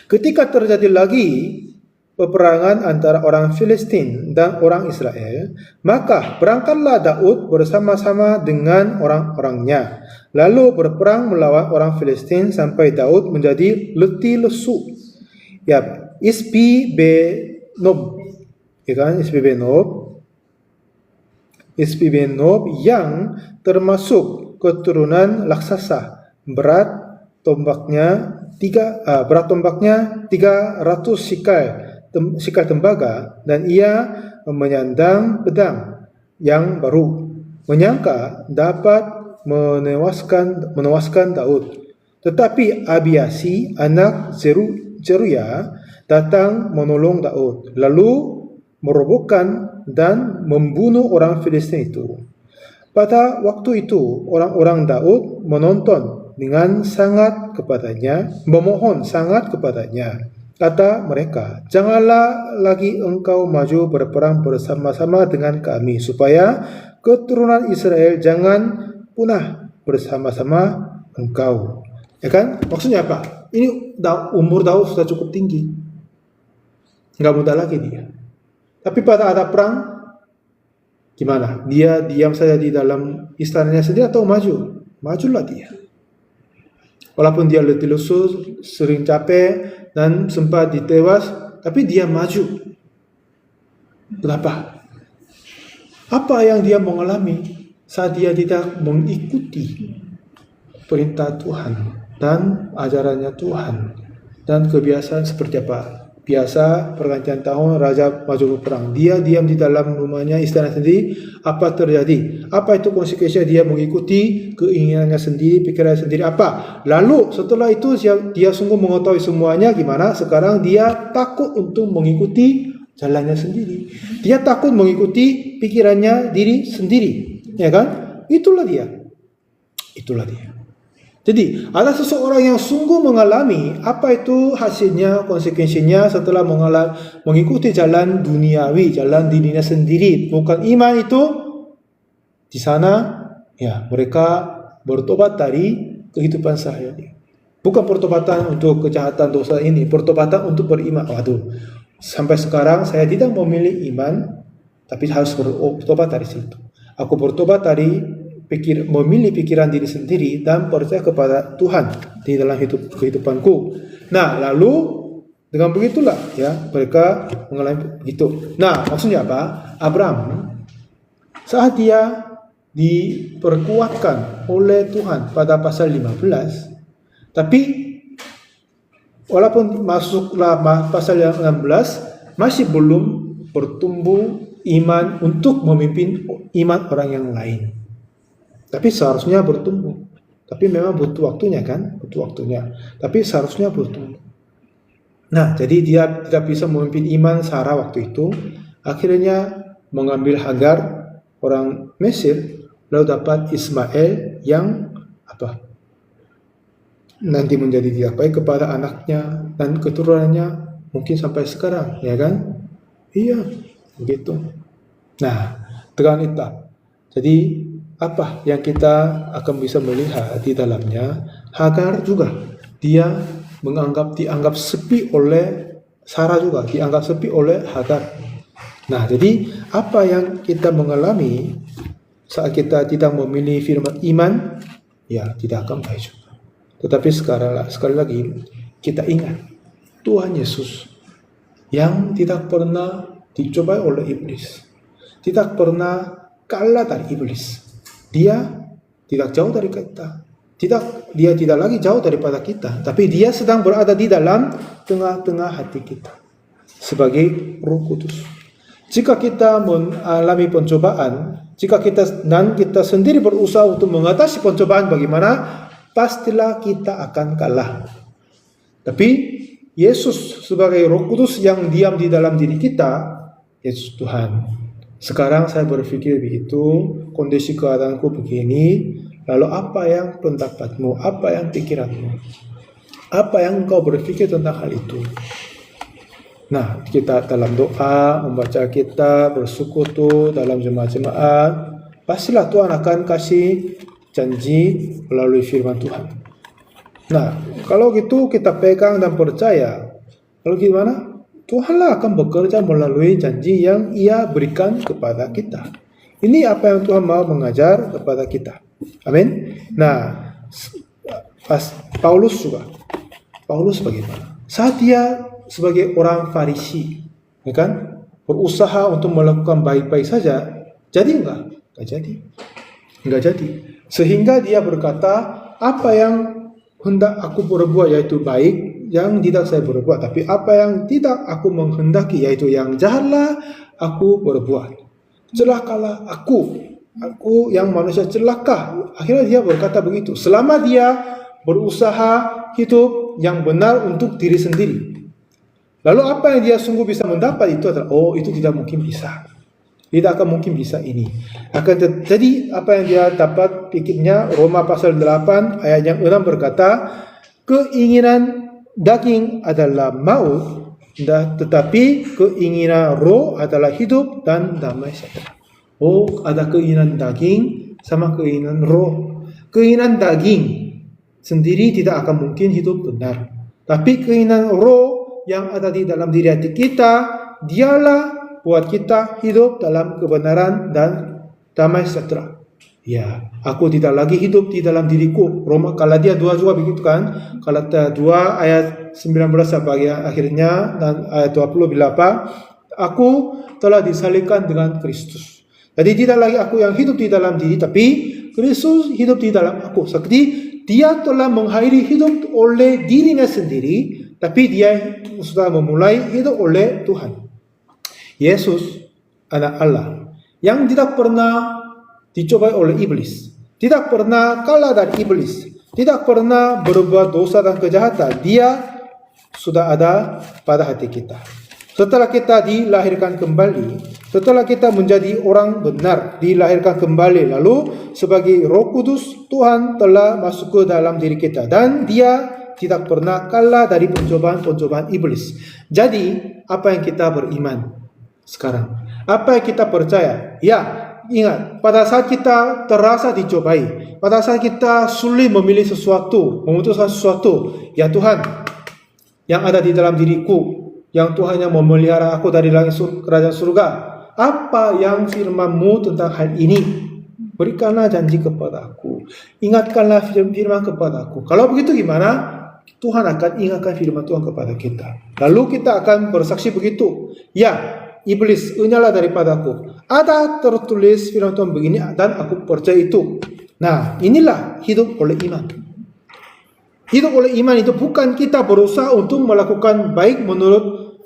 ketika terjadi lagi peperangan antara orang Filistin dan orang Israel, maka berangkatlah Daud bersama-sama dengan orang-orangnya, lalu berperang melawan orang Filistin sampai Daud menjadi letih lesu. Isbi-Benob, Isbi-Benob yang termasuk keturunan raksasa, berat tombaknya 300 sikal tembaga, dan ia menyandang pedang yang baru, menyangka dapat menewaskan Daud. Tetapi Abiasi anak Zeruya datang menolong Daud, lalu merobohkan dan membunuh orang Filistin itu. Pada waktu itu orang-orang Daud menonton dengan sangat kepadanya, memohon sangat kepadanya. Kata mereka, janganlah lagi engkau maju berperang bersama-sama dengan kami, supaya keturunan Israel jangan punah bersama-sama engkau. Ya kan? Maksudnya apa? Ini umur Daud sudah cukup tinggi, nggak muda lagi dia. Tapi pada ada perang, gimana? Dia diam saja di dalam istananya sendiri atau maju? Majulah dia. Walaupun dia letih lesu, sering capek dan sempat ditewas, tapi dia maju. Kenapa? Apa yang dia mengalami saat dia tidak mengikuti perintah Tuhan dan ajarannya Tuhan dan kebiasaan seperti apa? Biasa pergantian tahun raja maju berperang, dia diam di dalam rumahnya, istana sendiri. Apa terjadi? Apa itu konsekuensinya? Dia mengikuti keinginannya sendiri, pikirannya sendiri. Apa? Lalu setelah itu dia sungguh mengetahui semuanya. Gimana? Sekarang dia takut untuk mengikuti jalannya sendiri. Dia takut mengikuti pikirannya diri sendiri, ya kan? Itulah dia. Jadi ada seseorang yang sungguh mengalami apa itu hasilnya, konsekuensinya setelah mengikuti jalan duniawi, jalan dirinya sendiri, bukan iman itu. Di sana mereka bertobat dari kehidupan sehari-hari. Bukan pertobatan untuk kejahatan dosa ini, pertobatan untuk beriman. Sampai sekarang saya tidak memilih iman, tapi harus bertobat dari situ. Aku bertobat dari memilih pikiran diri sendiri dan percaya kepada Tuhan di dalam kehidupanku. Nah, lalu dengan begitulah mereka mengalami begitu. Nah, maksudnya apa? Abraham saat dia diperkuatkan oleh Tuhan pada pasal 15, Tapi walaupun masuklah pasal yang 16, masih belum bertumbuh iman untuk memimpin iman orang yang lain. Tapi seharusnya bertumbuh. Tapi memang butuh waktunya kan? Butuh waktunya. Tapi seharusnya bertumbuh. Nah, jadi dia tidak bisa memimpin iman Sarah waktu itu. Akhirnya mengambil Hagar, orang Mesir, lalu dapat Ismail yang nanti menjadi diapai kepada anaknya dan keturunannya mungkin sampai sekarang, ya kan? Iya, begitu. Nah, dengan itu. Jadi apa yang kita akan bisa melihat di dalamnya? Hagar juga dia dianggap sepi oleh Sarah, juga dianggap sepi oleh Hagar. Nah, jadi apa yang kita mengalami saat kita tidak memilih firman iman, ya tidak akan baik juga. Tetapi sekali lagi kita ingat Tuhan Yesus yang tidak pernah dicobai oleh iblis, tidak pernah kalah dari iblis. Dia tidak jauh dari kita. Dia tidak lagi jauh daripada kita, tapi dia sedang berada di dalam tengah-tengah hati kita sebagai Roh Kudus. Jika kita mengalami pencobaan, jika kita sendiri berusaha untuk mengatasi pencobaan bagaimana, pastilah kita akan kalah. Tapi Yesus sebagai Roh Kudus yang diam di dalam diri kita, Yesus Tuhan. Sekarang saya berpikir begitu, kondisi keadaanku begini, lalu apa yang pendapatmu, apa yang pikiranmu, apa yang engkau berpikir tentang hal itu. Nah, kita dalam doa, membaca kitab, bersekutu dalam jemaat-jemaat, pastilah Tuhan akan kasih janji melalui firman Tuhan. Nah, kalau gitu kita pegang dan percaya, lalu gimana? Tuhanlah akan bekerja melalui janji yang Ia berikan kepada kita. Ini apa yang Tuhan mau mengajar kepada kita. Amin. Nah, Paulus juga. Paulus bagaimana? Saat dia sebagai orang Farisi, ya kan, berusaha untuk melakukan baik-baik saja, jadi enggak jadi. Sehingga dia berkata, apa yang hendak aku berbuat yaitu baik, yang tidak saya berbuat, tapi apa yang tidak aku menghendaki yaitu yang jahatlah aku berbuat. Celakalah aku yang manusia celaka. Akhirnya dia berkata begitu. Selama dia berusaha hidup yang benar untuk diri sendiri, lalu apa yang dia sungguh bisa mendapat itu adalah, itu tidak mungkin bisa. Tidak akan mungkin bisa ini. Jadi apa yang dia dapat pikirnya, Roma pasal 8 ayat yang 6 berkata, keinginan daging adalah maut, tetapi keinginan roh adalah hidup dan damai sejahtera. Ada keinginan daging sama keinginan roh. Keinginan daging sendiri tidak akan mungkin hidup benar. Tapi keinginan roh yang ada di dalam diri hati kita, dialah buat kita hidup dalam kebenaran dan damai sejahtera. Ya, aku tidak lagi hidup di dalam diriku. Roma Galatia 2 juga begitu kan? Galatia 2 ayat 19 sampai akhirnya dan ayat 20 bila apa? Aku telah disalibkan dengan Kristus. Jadi tidak lagi aku yang hidup di dalam diri, tapi Kristus hidup di dalam aku. Seperti dia telah mengakhiri hidup oleh dirinya sendiri, tapi dia sudah memulai hidup oleh Tuhan. Yesus, anak Allah, yang tidak pernah dicobai oleh iblis, tidak pernah kalah dari iblis, tidak pernah berbuat dosa dan kejahatan. Dia sudah ada pada hati kita. Setelah kita dilahirkan kembali, setelah kita menjadi orang benar, dilahirkan kembali, lalu sebagai Roh Kudus, Tuhan telah masuk ke dalam diri kita dan Dia tidak pernah kalah dari pencobaan-pencobaan iblis. Jadi, apa yang kita beriman sekarang? Apa yang kita percaya? Ya, ingat, pada saat kita terasa dicobai, pada saat kita sulit memilih sesuatu, memutuskan sesuatu, ya Tuhan, yang ada di dalam diriku, yang Tuhan yang memelihara aku dari langit kerajaan surga, apa yang firman-Mu tentang hal ini? Berikanlah janji kepada aku, ingatkanlah firman kepada aku. Kalau begitu gimana? Tuhan akan ingatkan firman Tuhan kepada kita. Lalu kita akan bersaksi begitu. Ya, iblis, enyalah daripadaku. Ada tertulis firman Tuhan begini dan aku percaya itu. Nah, inilah hidup oleh iman. Hidup oleh iman itu bukan kita berusaha untuk melakukan baik menurut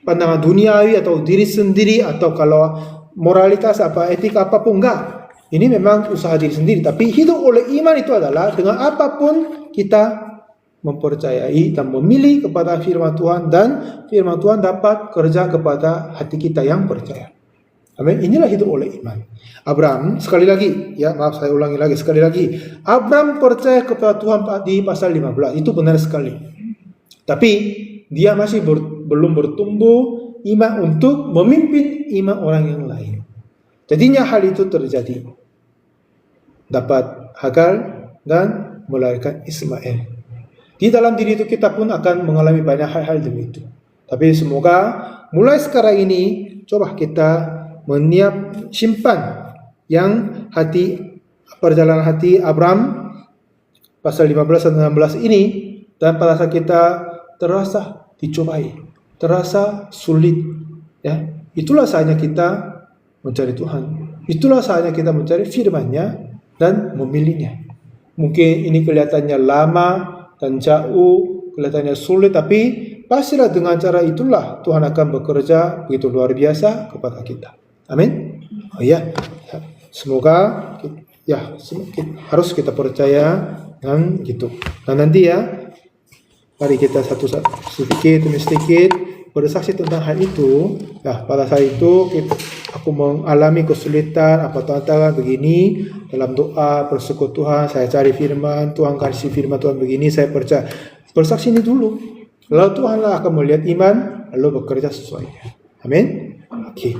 pandangan duniawi atau diri sendiri, atau kalau moralitas etika apapun, enggak. Ini memang usaha diri sendiri. Tapi hidup oleh iman itu adalah dengan apapun kita mempercayai dan memilih kepada firman Tuhan, dan firman Tuhan dapat kerja kepada hati kita yang percaya. Amin. Inilah hidup oleh iman. Abraham, sekali lagi, saya ulangi lagi sekali lagi. Abraham percaya kepada Tuhan di pasal 15. Itu benar sekali. Tapi dia masih belum bertumbuh iman untuk memimpin iman orang yang lain. Jadinya hal itu terjadi. Dapat Hagar dan melahirkan Ismail. Di dalam diri itu kita pun akan mengalami banyak hal-hal demikian. Tapi semoga mulai sekarang ini coba kita simpan yang perjalanan hati Abraham pasal 15 dan 16 ini, dan pada saat kita terasa dicobai, terasa sulit, itulah saatnya kita mencari Tuhan. Itulah saatnya kita mencari firman-Nya dan memilihnya. Mungkin ini kelihatannya lama dan jauh, kelihatannya sulit, tapi pastilah dengan cara itulah Tuhan akan bekerja begitu luar biasa kepada kita. Amin. Semoga harus kita percaya dan gitu. Dan nanti mari kita satu sedikit demi sedikit bersaksi tentang hal itu. Pada saat itu aku mengalami kesulitan, tantangan begini, dalam doa bersyukur Tuhan, saya cari firman, Tuhan kasih firman Tuhan begini, saya percaya. Bersaksi ini dulu. Lalu Tuhanlah akan melihat iman, lalu bekerja sesuainya. Amin. Oke.